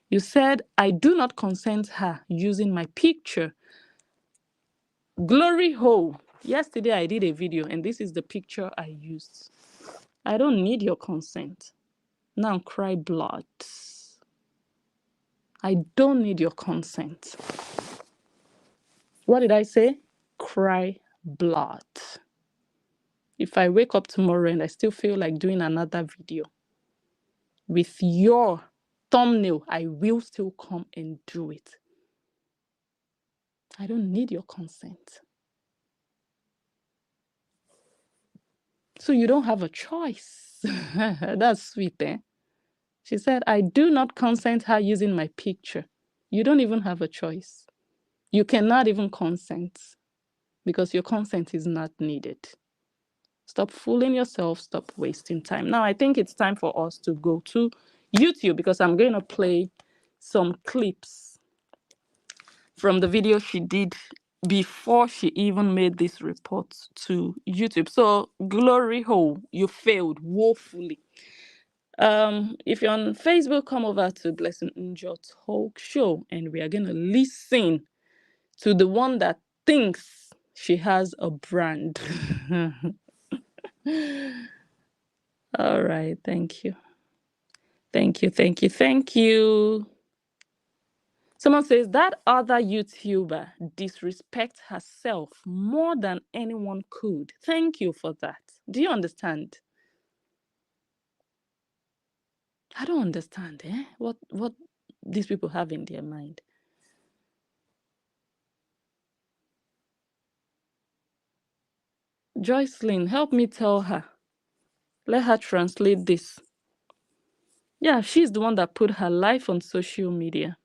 You said, I do not consent her using my picture. Glory hole. Yesterday I did a video and this is the picture I used. I don't need your consent. Now cry blood. I don't need your consent. What did I say? Cry blood. If I wake up tomorrow and I still feel like doing another video with your thumbnail, I will still come and do it. I don't need your consent. So you don't have a choice. That's sweet, eh? She said, I do not consent her using my picture. You don't even have a choice. You cannot even consent because your consent is not needed. Stop fooling yourself. Stop wasting time. Now, I think it's time for us to go to YouTube because I'm going to play some clips from the video she did before she even made this report to YouTube. So, glory hole, you failed woefully. If you're on Facebook, come over to Blessing Njo Talk Show and we are going to listen to the one that thinks she has a brand. All right, thank you. Thank you. Someone says that other YouTuber disrespects herself more than anyone could. Thank you for that. Do you understand? I don't understand, what these people have in their mind. Joycelyn, help me tell her. Let her translate this. Yeah, she's the one that put her life on social media.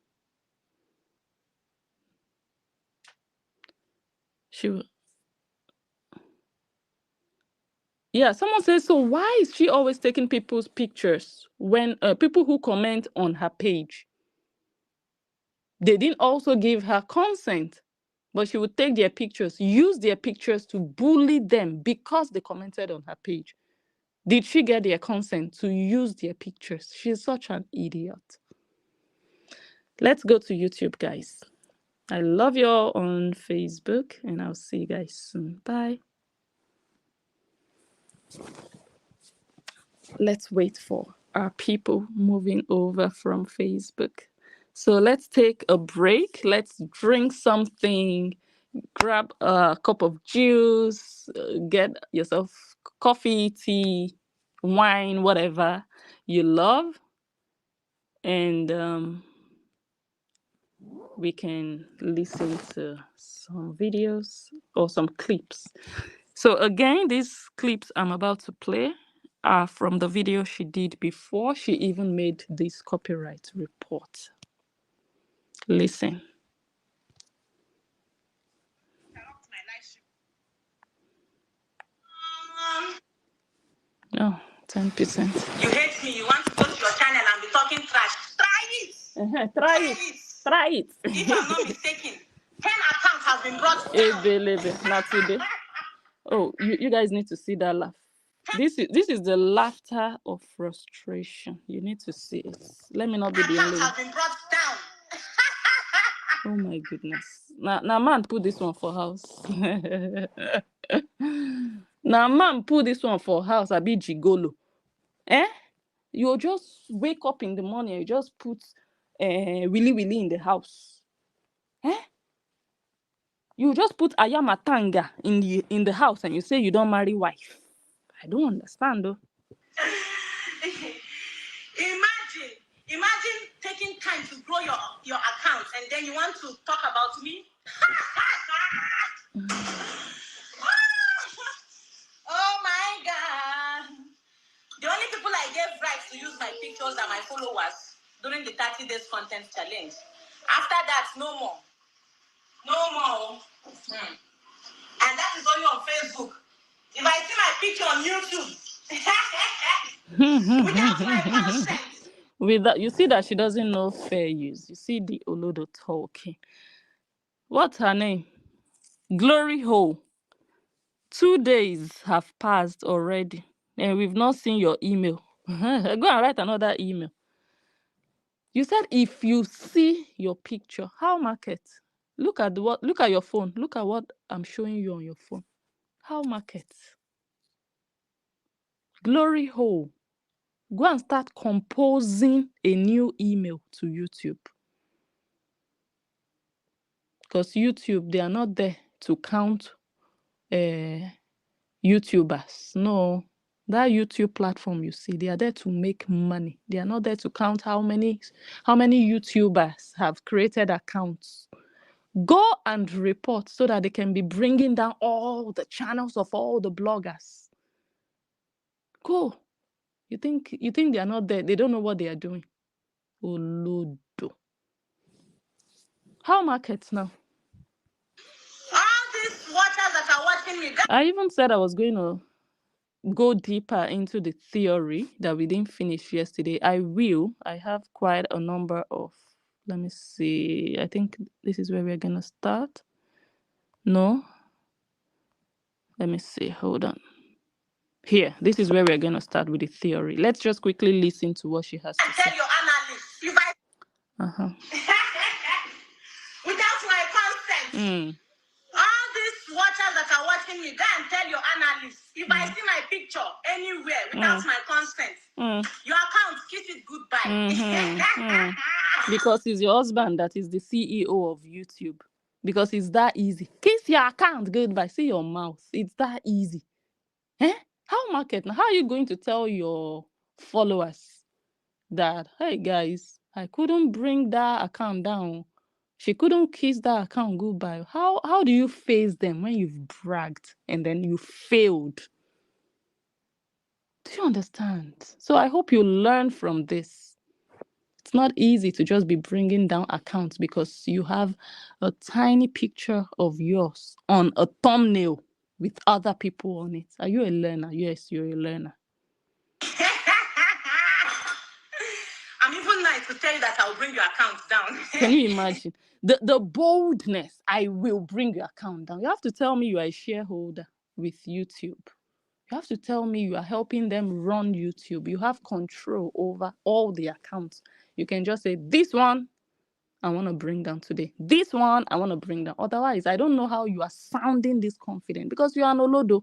Yeah, someone says, so why is she always taking people's pictures when people who comment on her page? They didn't also give her consent, but she would take their pictures, use their pictures to bully them because they commented on her page. Did she get their consent to use their pictures? She's such an idiot. Let's go to YouTube, guys. I love you all on Facebook, and I'll see you guys soon. Bye. Let's wait for our people moving over from Facebook. So let's take a break. Let's drink something, grab a cup of juice, get yourself coffee, tea, wine, whatever you love. And we can listen to some videos or some clips. So again, these clips I'm about to play are from the video she did before she even made this copyright report. Listen. No, 10%. You hate me, you want to go to your channel and be talking Try it. Try it. If I'm not mistaken, 10 accounts have been brought down. Not today. Oh, you guys need to see that laugh. This is the laughter of frustration. You need to see it. Let me not be the only one. Have been brought down. Oh my goodness. Now man put this one for house. Now man put this one for house. I be gigolo. You just wake up in the morning and you just put willy willy in the house. You just put ayamatanga in the house and you say you don't marry wife. I don't understand though. Imagine taking time to grow your account and then you want to talk about me. Oh my God. The only people I gave rights to use my pictures are my followers during the 30 days content challenge. After that, no more. No more. And that is only on Facebook. If I see my picture on YouTube, without my consent. With that, you see that she doesn't know fair use. You see the Olodo talking. What's her name? Glohol. 2 days have passed already, and we've not seen your email. Go and write another email. You said if you see your picture, how market? Look at your phone. Look at what I'm showing you on your phone. How market? Glohol. Go and start composing a new email to YouTube. Because YouTube, they are not there to count YouTubers. No. That YouTube platform you see, they are there to make money. They are not there to count how many YouTubers have created accounts. Go and report so that they can be bringing down all the channels of all the bloggers. Go. You think they are not there? They don't know what they are doing. Olodo. How markets now? All these watchers that are watching me. I even said I was going to go deeper into the theory that we didn't finish yesterday. I have quite a number of, let me see, I think this is where we're gonna start. No, let me see, hold on. Here, this is where we're gonna start with the theory. Let's just quickly listen to what she has to say. Tell your analyst if I without my consent. All these watchers that are watching me, go and tell your analyst if I see my picture anywhere without my consent, your account, kiss it goodbye. Because it's your husband that is the CEO of YouTube. Because it's that easy. Kiss your account goodbye. See your mouth. It's that easy. How market now? How are you going to tell your followers that, hey guys, I couldn't bring that account down? She couldn't kiss that account goodbye. How do you face them when you've bragged and then you failed? Do you understand? So I hope you learn from this. It's not easy to just be bringing down accounts because you have a tiny picture of yours on a thumbnail with other people on it. Are you a learner? Yes, you're a learner. I'm even nice to tell you that I'll bring your account down. Can you imagine? The boldness, I will bring your account down. You have to tell me you are a shareholder with YouTube. You have to tell me you are helping them run YouTube. You have control over all the accounts. You can just say, this one, I want to bring down today. This one, I want to bring down. Otherwise, I don't know how you are sounding this confident because you are an Olodo.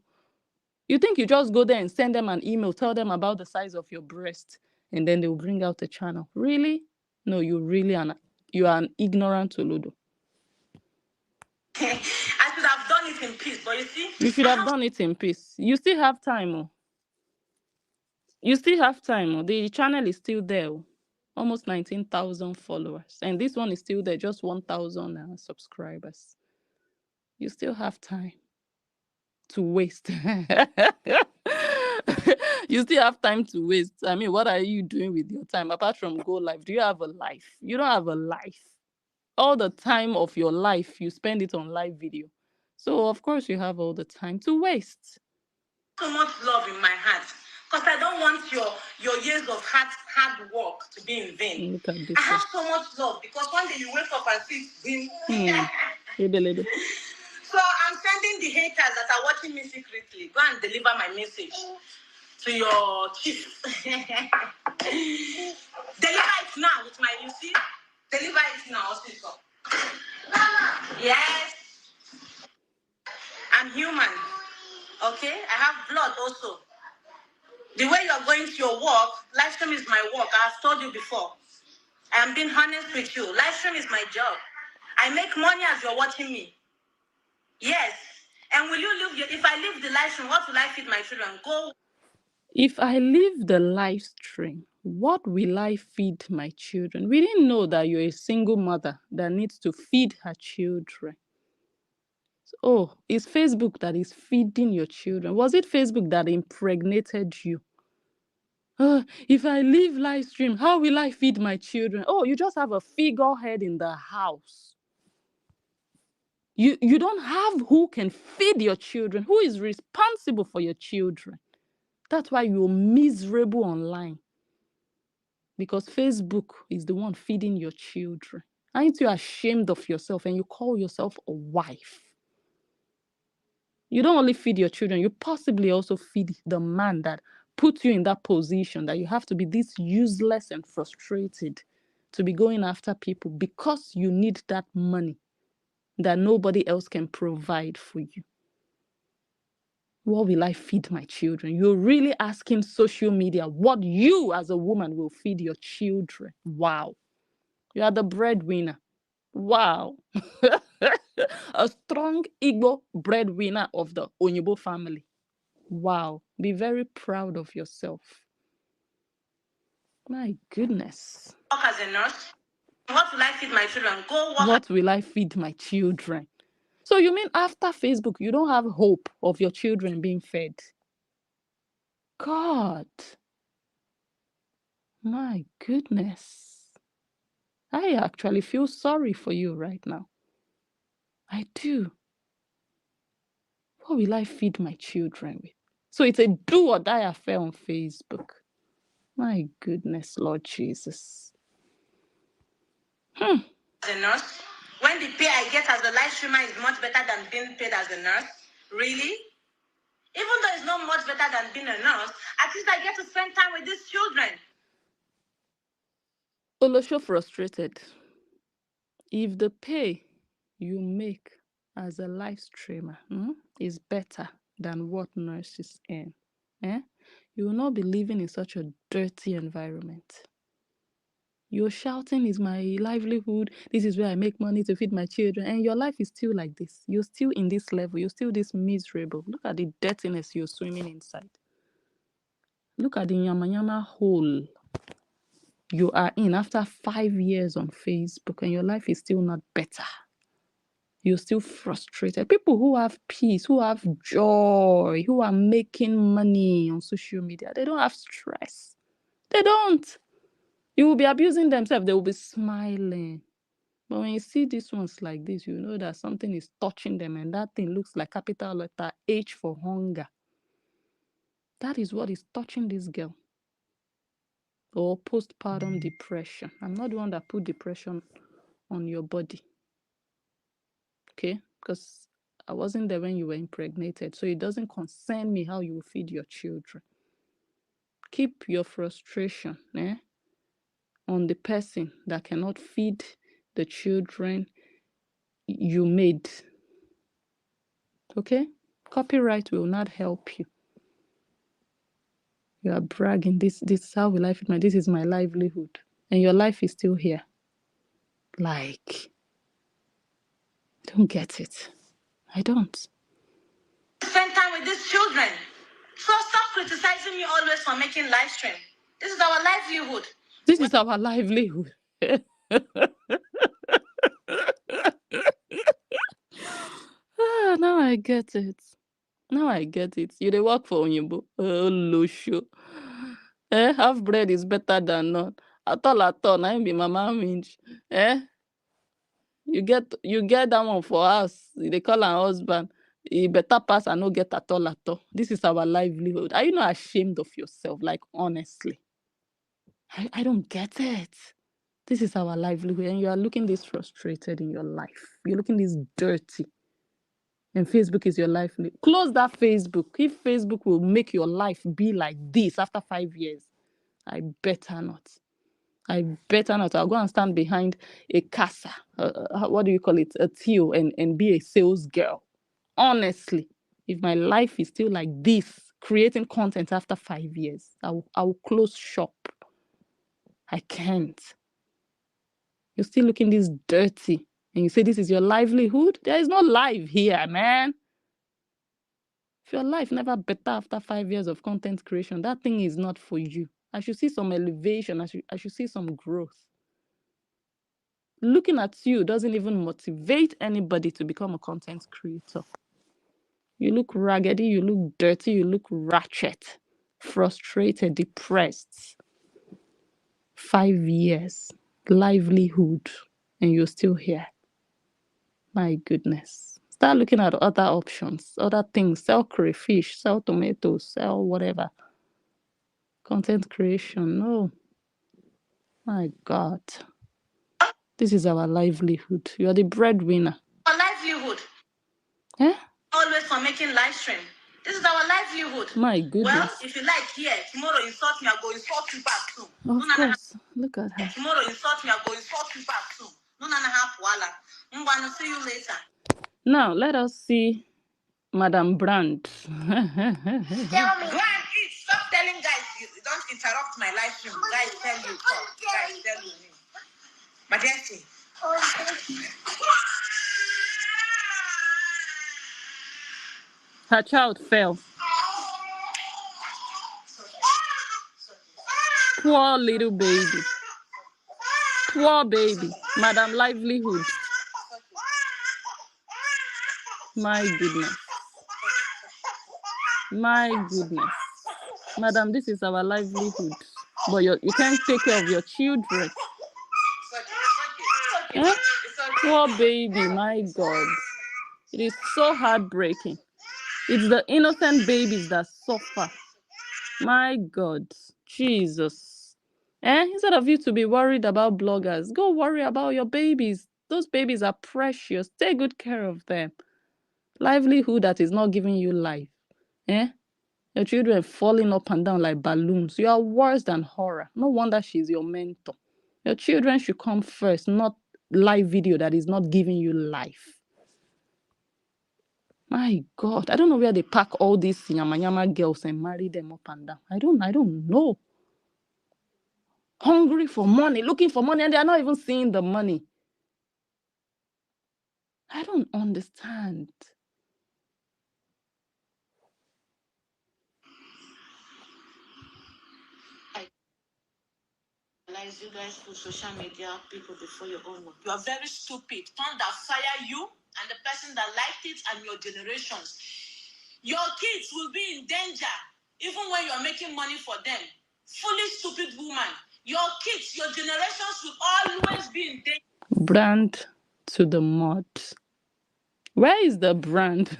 You think you just go there and send them an email, tell them about the size of your breast, and then they will bring out the channel. Really? No, you are an ignorant Olodo. I should have done it in peace, but you see? You should have done it in peace. You still have time. Oh. You still have time. Oh. The channel is still there. Oh. Almost 19,000 followers. And this one is still there, just 1,000 subscribers. You still have time to waste. You still have time to waste. I mean, what are you doing with your time apart from go live? Do you have a life? You don't have a life. All the time of your life, you spend it on live video. So, of course, you have all the time to waste. So much love in my heart because I don't want your years of hard hard work to be in vain. Look at this I have one. so much love because one day you wake up and see it's been. Lebe. So I'm sending the haters that are watching me secretly. Go and deliver my message to your chief. Deliver it now with my, you see? Deliver it now, sister. Yes, I'm human. Okay? I have blood also. The way you're going to your work, live stream is my work. I've told you before. I am being honest with you. Live stream is my job. I make money as you're watching me. Yes. And will you leave if I leave the live stream, what will I feed my children? Go. If I leave the live stream, what will I feed my children? We didn't know that you're a single mother that needs to feed her children. Oh, it's Facebook that is feeding your children. Was it Facebook that impregnated you? If I leave live stream, how will I feed my children? Oh, you just have a figurehead in the house. You don't have who can feed your children, who is responsible for your children. That's why you're miserable online. Because Facebook is the one feeding your children. Aren't you ashamed of yourself and you call yourself a wife? You don't only feed your children, you possibly also feed the man that put you in that position that you have to be this useless and frustrated to be going after people because you need that money that nobody else can provide for you. What will I feed my children? You're really asking social media what you as a woman will feed your children. Wow. You are the breadwinner. Wow. A strong Igbo breadwinner of the Onyibo family. Wow. Be very proud of yourself. My goodness. Work as a nurse. What will I feed my children? Go work. What will I feed my children? So you mean after Facebook, you don't have hope of your children being fed? God. My goodness. I actually feel sorry for you right now. I do. What will I feed my children with? So it's a do or die affair on Facebook. My goodness, Lord Jesus. As a nurse, when the pay I get as a live streamer is much better than being paid as a nurse, really? Even though it's not much better than being a nurse, at least I get to spend time with these children. Olosho frustrated. If the pay you make as a live streamer is better than what nurses earn, you will not be living in such a dirty environment. You're shouting, is my livelihood. This is where I make money to feed my children. And your life is still like this. You're still in this level. You're still this miserable. Look at the dirtiness you're swimming inside. Look at the yama hole you are in after 5 years on Facebook and your life is still not better. You're still frustrated. People who have peace, who have joy, who are making money on social media, they don't have stress. They don't. You will be abusing themselves. They will be smiling. But when you see these ones like this, you know that something is touching them and that thing looks like capital letter H for hunger. That is what is touching this girl. Or postpartum depression. I'm not the one that put depression on your body. Okay? Because I wasn't there when you were impregnated. So it doesn't concern me how you will feed your children. Keep your frustration on the person that cannot feed the children you made. Okay? Copyright will not help you. You are bragging. This is how will I feed this is my livelihood. And your life is still here. Like, I don't get it. I don't. Spend time with these children. So stop criticizing me always for making live stream. This is our livelihood. This is our livelihood. Now I get it. Now I get it. You dey work for Onyibo. Oh, Losho. Half bread is better than none. At all, na him be Mama Minch. You get that one for us. They call am husband. E better pass and no get at all. This is our livelihood. Are you not ashamed of yourself? Like, honestly. I don't get it. This is our livelihood, and you are looking this frustrated in your life. You're looking this dirty. And Facebook is your life. Close that Facebook. If Facebook will make your life be like this after 5 years, I better not. I better not. I'll go and stand behind a casa. What do you call it? A till and be a sales girl. Honestly, if my life is still like this, creating content after 5 years, I will close shop. I can't. You're still looking this dirty. And you say this is your livelihood? There is no life here, man. If your life never better after 5 years of content creation, that thing is not for you. I should see some elevation. I should see some growth. Looking at you doesn't even motivate anybody to become a content creator. You look raggedy, you look dirty, you look ratchet, frustrated, depressed. 5 years, livelihood, and you're still here. My goodness. Start looking at other options, other things. Sell crayfish, sell tomatoes, sell whatever. Content creation, no. My God. This is our livelihood. You are the breadwinner. Our livelihood. Eh? Always for making live stream. This is our livelihood. My goodness. Well, if you like here, tomorrow insult me, I'll go insult you back too. Of course. Look at her. Tomorrow insult me, I'll go insult you back too. No, I'm going to see you later. Now, let us see Madam Brand. Tell me. Brand, stop telling guys. You don't interrupt my live stream. Guys, tell you. Guys, tell you. Majesty. Her child fell. Poor little baby. Poor baby. Madam Livelihood. My goodness. My goodness. Madam, this is our livelihood. But you can't take care of your children. Eh? Poor baby, my God. It is so heartbreaking. It's the innocent babies that suffer. My God. Jesus. Instead of you to be worried about bloggers, go worry about your babies. Those babies are precious. Take good care of them. Livelihood that is not giving you life. Your children falling up and down like balloons. You are worse than horror. No wonder she's your mentor. Your children should come first, not live video that is not giving you life. My God, I don't know where they pack all these yama girls and marry them up and down. I don't know. Hungry for money, looking for money, and they are not even seeing the money. I don't understand. You guys put social media people before your own. You are very stupid. Thunder fire you and the person that liked it and your generations. Your kids will be in danger even when you are making money for them. Fully stupid woman. Your kids, your generations will always be in danger. Brand to the mud. Where is the brand?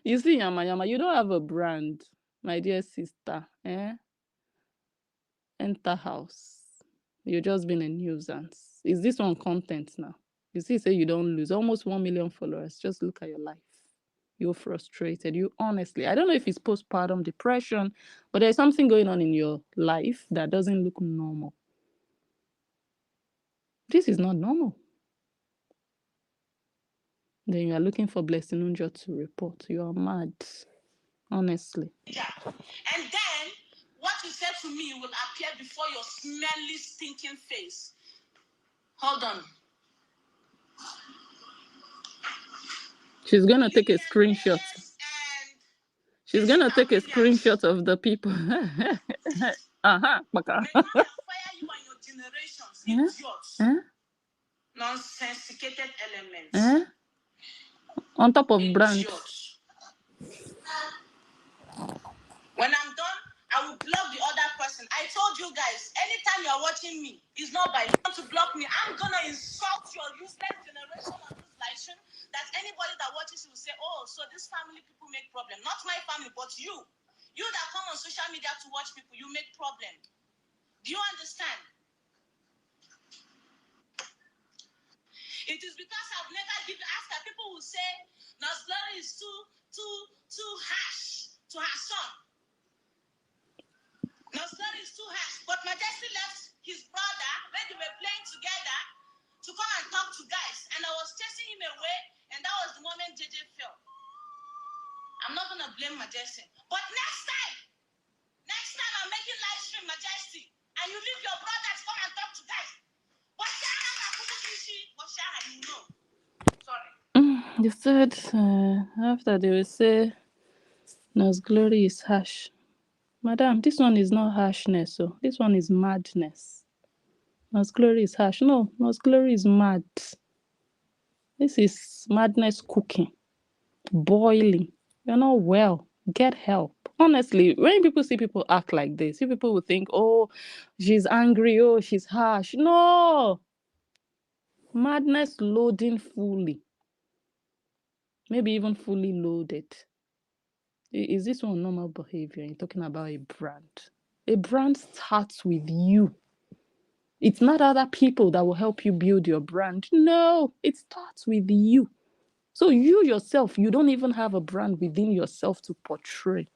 You see, Yama, you don't have a brand, my dear sister. Enter house. You're just being a nuisance. Is this one content now? You see, say you don't lose almost 1 million followers. Just look at your life. You're frustrated. You honestly, I don't know if it's postpartum depression, but there's something going on in your life that doesn't look normal. This is not normal. Then you are looking for Blessing Unjo to report. You are mad. Honestly. And then what you said to me will appear before your smelly, stinking face. Hold on. She's going to take a screenshot. She's going to take a screenshot of the people. May God fire you and your generations, idiots. Nonsensicated elements. On top of brand. When I'm done, I will block the other person. I told you guys, anytime you're watching me, it's not by you want to block me. I'm going to insult your useless generation on this live stream that anybody that watches will say, oh, so this family people make problem. Not my family, but you. You that come on social media to watch people, you make problem. Do you understand? It is because I've never given after people will say Nas Glory is too harsh to her son. Nas Glory is too harsh. But Majesty left his brother when they were playing together to come and talk to guys. And I was chasing him away, and that was the moment JJ fell. I'm not gonna blame Majesty. But next time I'm making live stream Majesty, and you leave your brother to come and talk to guys. You know. Sorry. You said after they will say Nas Glory is harsh. Madam, this one is not harshness, so this one is madness. Nas Glory is harsh. No, Nas Glory is mad. This is madness cooking, boiling. You're not well. Get help. Honestly, when people see people act like this, people will think, oh, she's angry, oh, she's harsh. No. Madness loading fully. Maybe even fully loaded. Is this one normal behavior? You're talking about a brand. A brand starts with you. It's not other people that will help you build your brand. No, it starts with you. So you yourself, you don't even have a brand within yourself to portray.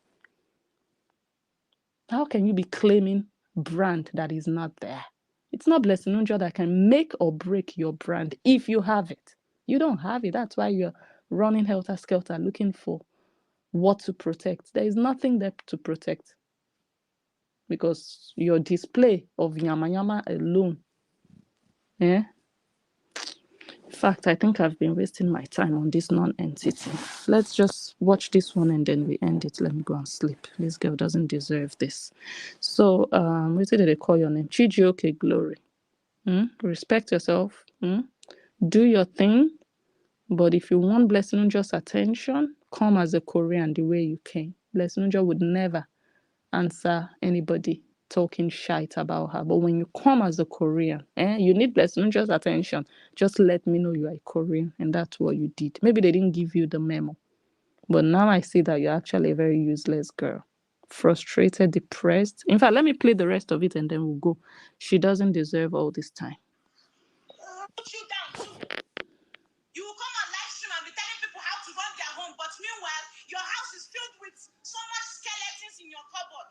How can you be claiming brand that is not there? It's not Blessing Unja that can make or break your brand if you have it. You don't have it. That's why you're running helter-skelter looking for what to protect. There is nothing there to protect. Because your display of yama yama alone. In fact, I think I've been wasting my time on this non-entity. Let's just watch this one and then we end it. Let me go and sleep. This girl doesn't deserve this. So, what did they call your name? Chijioke Glory. Respect yourself. Do your thing. But if you want Blessing Unja's attention, come as a Korean the way you came. Blessing Unja would never answer anybody talking shite about her. But when you come as a Korean, you need Blessing Unja's attention. Just let me know you are a Korean, and that's what you did. Maybe they didn't give you the memo. But now I see that you're actually a very useless girl. Frustrated, depressed. In fact, let me play the rest of it and then we'll go. She doesn't deserve all this time. Put you down too. You will come on live stream and be telling people how to run their home, but meanwhile, your house is filled with so much skeletons in your cupboard.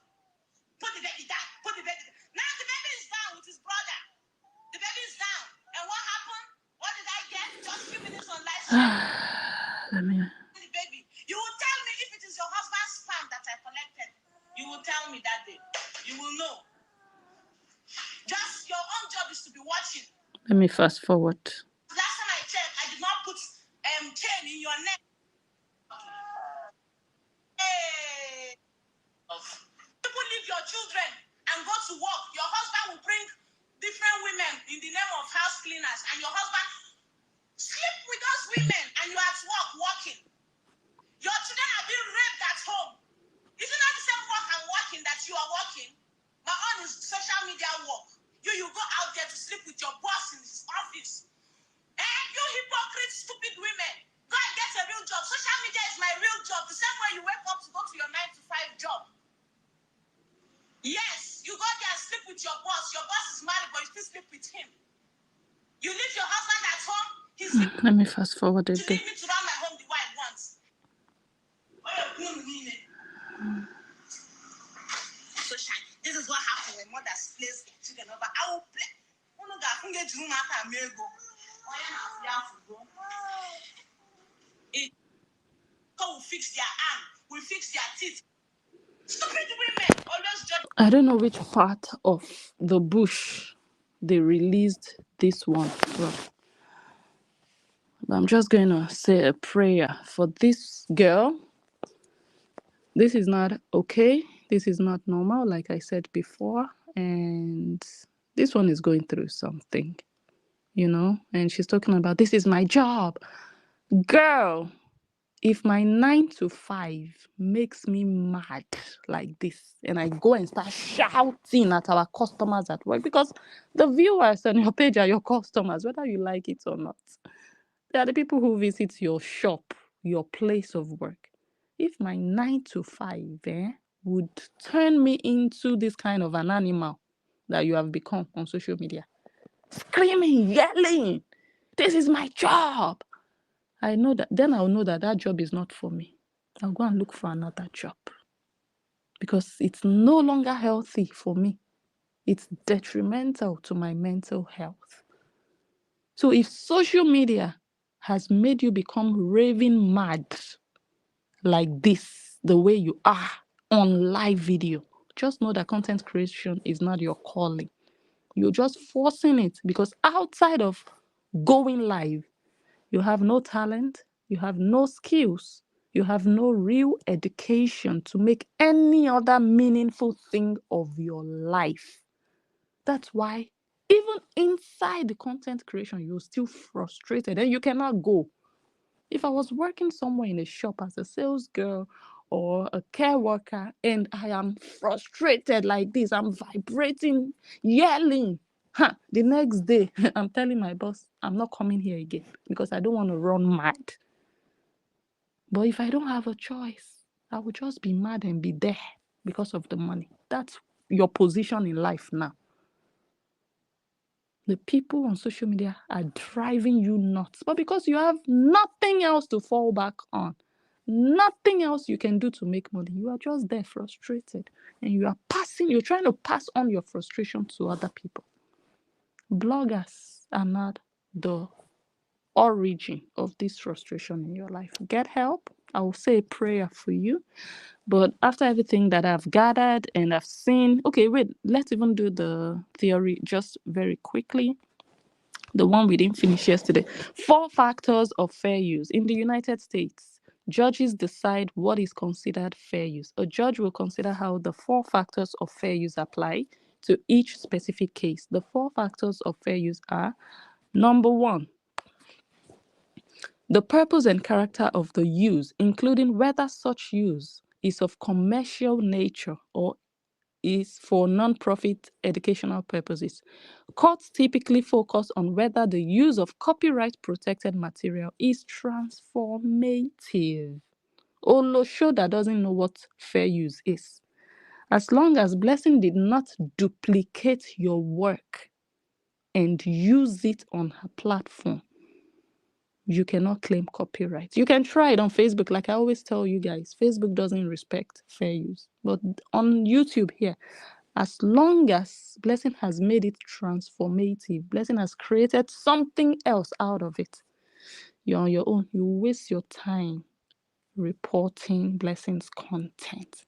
Put the baby down. Put the baby down. Now the baby is down with his brother. The baby is down. And what happened? What did I get? Just a few minutes on live stream. Let me. The baby. You will tell me if it is your husband's sperm that I collected. You will tell me that day. You will know. Just your own job is to be watching. Let me fast forward. Last time I checked, I did not put chain in your neck. Hey. People leave your children and go to work. Your husband will bring different women in the name of house cleaners, and your husband sleep with those women, and you are at work working. Your children are being raped at home. Is it not the same work I'm working that you are working? My own is social media work. You go out there to sleep with your boss in his office. And you hypocrite, stupid women. Go and get a real job. Social media is my real job. The same way you wake up to go to your 9 to 5 job. Yes, you go there and sleep with your boss. Your boss is married, but you still sleep with him. You leave your husband at home. He's Let me fast forward a to bit. leave me to run my home the way I want. So shine. This is what happens when mothers place children over. I will play. We fix their arm. We fix their teeth. Stupid women always judge. I don't know which part of the bush they released this one from. But I'm just going to say a prayer for this girl. This is not okay. This is not normal, like I said before. And this one is going through something, and she's talking about, this is my job. Girl, if my 9 to 5 makes me mad like this and I go and start shouting at our customers at work, because the viewers on your page are your customers, whether you like it or not. They are the people who visit your shop, your place of work. If my 9 to 5 would turn me into this kind of an animal, that you have become on social media. Screaming, yelling, this is my job. I know that, then I'll know that that job is not for me. I'll go and look for another job because it's no longer healthy for me. It's detrimental to my mental health. So if social media has made you become raving mad like this, the way you are on live video, just know that content creation is not your calling. You're just forcing it because outside of going live, you have no talent, you have no skills, you have no real education to make any other meaningful thing of your life. That's why even inside the content creation, you're still frustrated and you cannot go. If I was working somewhere in a shop as a sales girl or a care worker and I am frustrated like this, I'm vibrating, yelling. Huh, the next day, I'm telling my boss, I'm not coming here again because I don't want to run mad. But if I don't have a choice, I will just be mad and be there because of the money. That's your position in life now. The people on social media are driving you nuts, but because you have nothing else to fall back on, nothing else you can do to make money, you are just there frustrated and you're trying to pass on your frustration to other people. Bloggers are not the origin of this frustration in your life. Get help. I will say a prayer for you. But after everything that I've gathered and I've seen, okay, wait, let's even do the theory just very quickly. The one we didn't finish yesterday. 4 factors of fair use. In the United States, judges decide what is considered fair use. A judge will consider how the 4 factors of fair use apply to each specific case. The 4 factors of fair use are: number 1, the purpose and character of the use, including whether such use is of commercial nature or is for non-profit educational purposes. Courts typically focus on whether the use of copyright-protected material is transformative. Oloshoda doesn't know what fair use is. As long as Blessing did not duplicate your work and use it on her platform, you cannot claim copyright. You can try it on Facebook. Like I always tell you guys, Facebook doesn't respect fair use. But on YouTube here, as long as Blessing has made it transformative, Blessing has created something else out of it, you're on your own. You waste your time reporting Blessing's content.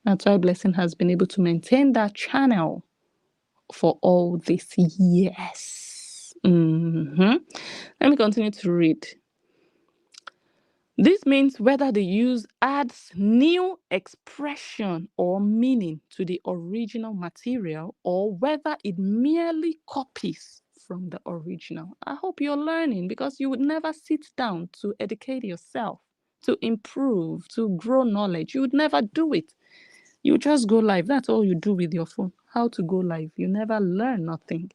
That's why Blessing has been able to maintain that channel for all these years. Let me continue to read. This means whether the use adds new expression or meaning to the original material or whether it merely copies from the original. I hope you're learning because you would never sit down to educate yourself, to improve, to grow knowledge. You would never do it. You just go live. That's all you do with your phone. How to go live. You never learn nothing.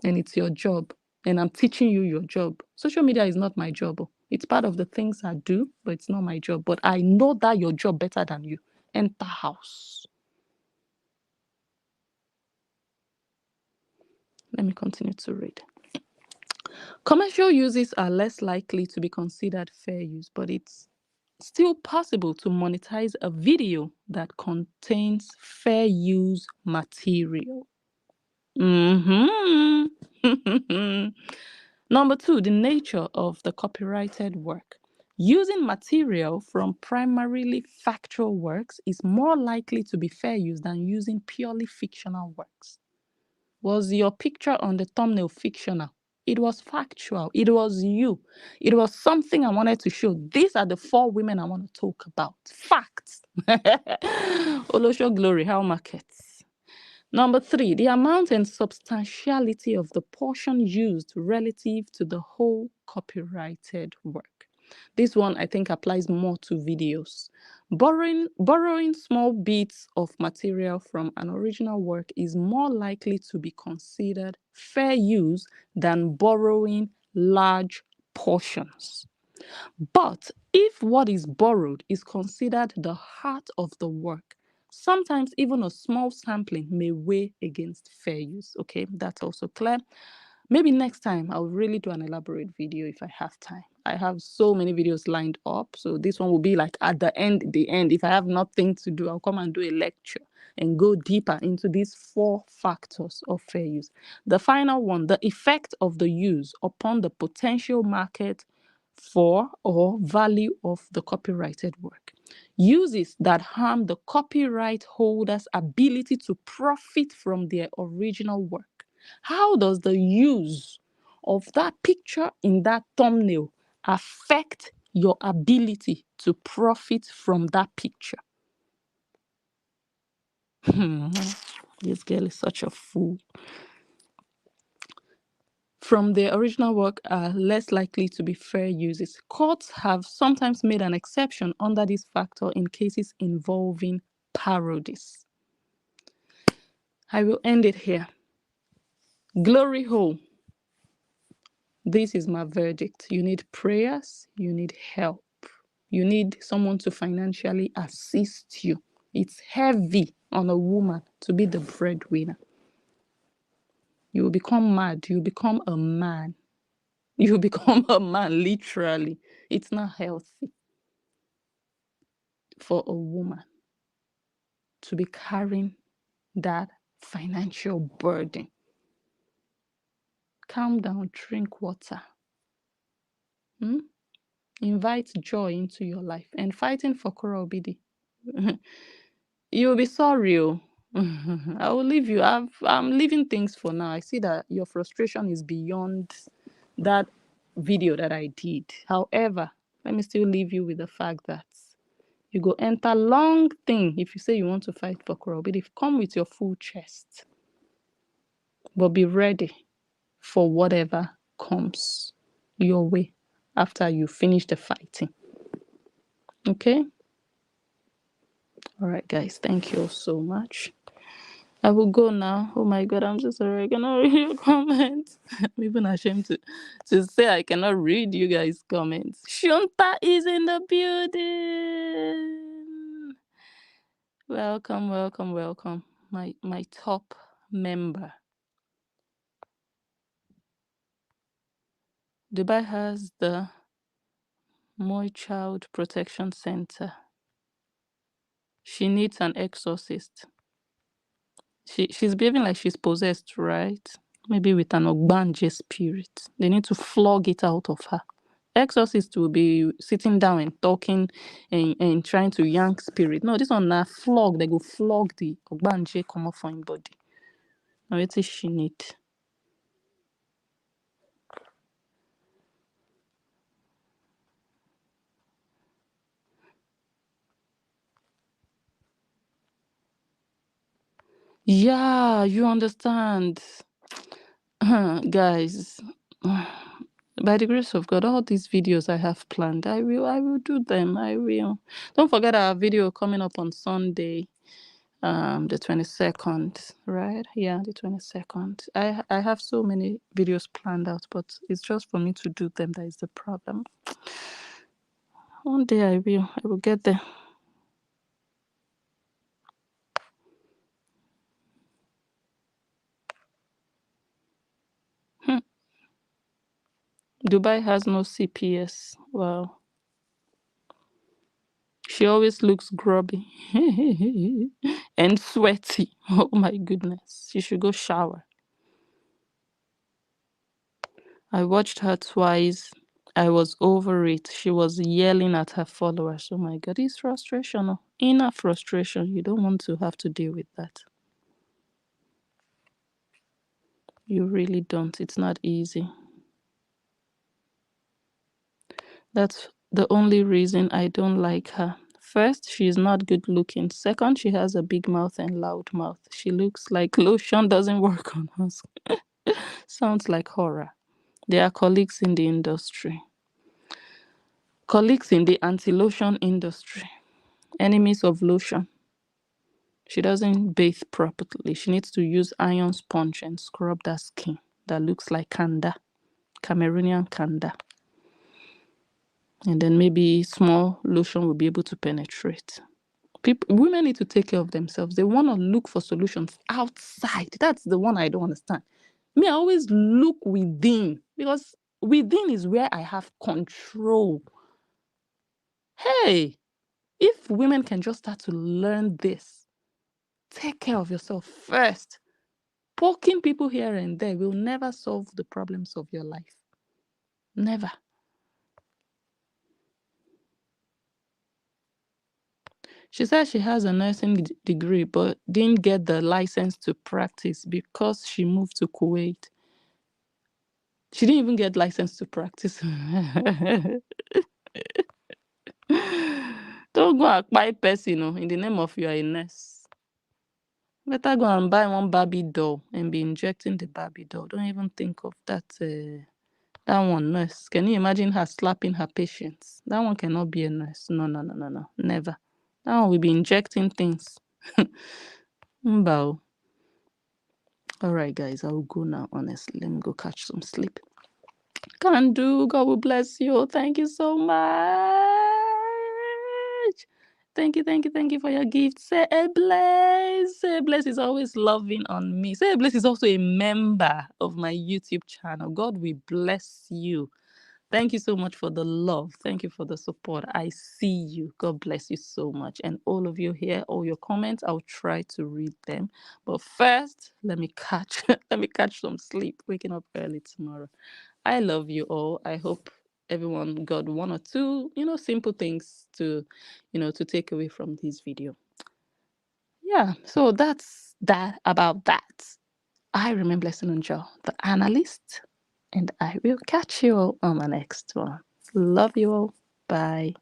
And it's your job. And I'm teaching you your job. Social media is not my job. It's part of the things I do, but it's not my job. But I know that your job better than you. Enter house. Let me continue to read. Commercial uses are less likely to be considered fair use, but it's still possible to monetize a video that contains fair use material. Mm-hmm. Number 2, the nature of the copyrighted work. Using material from primarily factual works is more likely to be fair use than using purely fictional works. Was your picture on the thumbnail fictional? It was factual. It was you. It was something I wanted to show. These are the 4 women I want to talk about. Facts. Olosho Glory, how markets. Number 3, the amount and substantiality of the portion used relative to the whole copyrighted work. This one I think applies more to videos. Borrowing small bits of material from an original work is more likely to be considered fair use than borrowing large portions. But if what is borrowed is considered the heart of the work, Sometimes even a small sampling may weigh against fair use. Okay, that's also clear. Maybe next time I'll really do an elaborate video if I have time. I have so many videos lined up, so this one will be like at the end. If I have nothing to do, I'll come and do a lecture and go deeper into these 4 factors of fair use. The final one, the effect of the use upon the potential market for or value of the copyrighted work. Uses that harm the copyright holder's ability to profit from their original work. How does the use of that picture in that thumbnail affect your ability to profit from that picture? This girl is such a fool. From their original work are less likely to be fair uses. Courts have sometimes made an exception under this factor in cases involving parodies. I will end it here. Glory hole. This is my verdict. You need prayers, you need help. You need someone to financially assist you. It's heavy on a woman to be the breadwinner. You will become mad. You become a man. You become a man, literally. It's not healthy for a woman to be carrying that financial burden. Calm down, drink water. Invite joy into your life. And fighting for Kora Obidi. You'll be sorry. I will leave you. I'm leaving things for now. I see that your frustration is beyond that video that I did. However, let me still leave you with the fact that you go enter long thing if you say you want to fight for Kora Obidi. Come with your full chest. But be ready for whatever comes your way after you finish the fighting. Okay? All right, guys. Thank you all so much. I will go now. Oh my God, I'm so sorry. I cannot read your comments. I'm even ashamed to say I cannot read you guys' comments. Shunta is in the building. Welcome, welcome, welcome. My top member. Dubai has the Moi Child Protection Center. She needs an exorcist. She's behaving like she's possessed, right? Maybe with an Ogbanje spirit. They need to flog it out of her. Exorcist will be sitting down and talking and trying to yank spirit. No, this one na flog. They go flog the Ogbanje come off from him body. Now what is she need? Yeah, you understand. Guys, by the grace of God, all these videos I have planned, I will do them. I will. Don't forget our video coming up on Sunday, the 22nd, right? Yeah, the 22nd. I have so many videos planned out, but it's just for me to do them that is the problem. One day I will get there. Dubai has no CPS. Wow. She always looks grubby and sweaty. Oh my goodness. She should go shower. I watched her twice. I was over it. She was yelling at her followers. Oh my God, it's frustration. Inner frustration. You don't want to have to deal with that. You really don't. It's not easy. That's the only reason I don't like her. First, she's not good looking. Second, she has a big mouth and loud mouth. She looks like lotion doesn't work on us. Sounds like horror. They are colleagues in the industry. Colleagues in the anti-lotion industry. Enemies of lotion. She doesn't bathe properly. She needs to use iron sponge and scrub that skin that looks like kanda. Cameroonian kanda. And then maybe small lotion will be able to penetrate. People, women need to take care of themselves. They want to look for solutions outside. That's the one I don't understand. Me, I always look within, because within is where I have control. Hey, if women can just start to learn this, take care of yourself first. Poking people here and there will never solve the problems of your life. Never. She said she has a nursing degree but didn't get the license to practice because she moved to Kuwait. She didn't even get license to practice. Don't go and buy person in the name of you are a nurse. Better go and buy one Barbie doll and be injecting the Barbie doll. Don't even think of that. That one nurse. Can you imagine her slapping her patients? That one cannot be a nurse. No, no, no, no, no. Never. That one will be injecting things. Mbao. All right, guys, I will go now. Honestly, let me go catch some sleep. Can do. God will bless you. Thank you so much. Thank you, thank you, thank you for your gift. Say a bless. Say a bless is always loving on me. Say a bless is also a member of my YouTube channel. God will bless you. Thank you so much for the love. Thank you for the support. I see you. God bless you so much. And all of you here, all your comments, I'll try to read them. But first, let me catch some sleep. Waking up early tomorrow. I love you all. I hope everyone got one or two, simple things to take away from this video. Yeah, so that's that about that. I remain Blessing Unjo, the analyst, and I will catch you all on my next one. Love you all. Bye.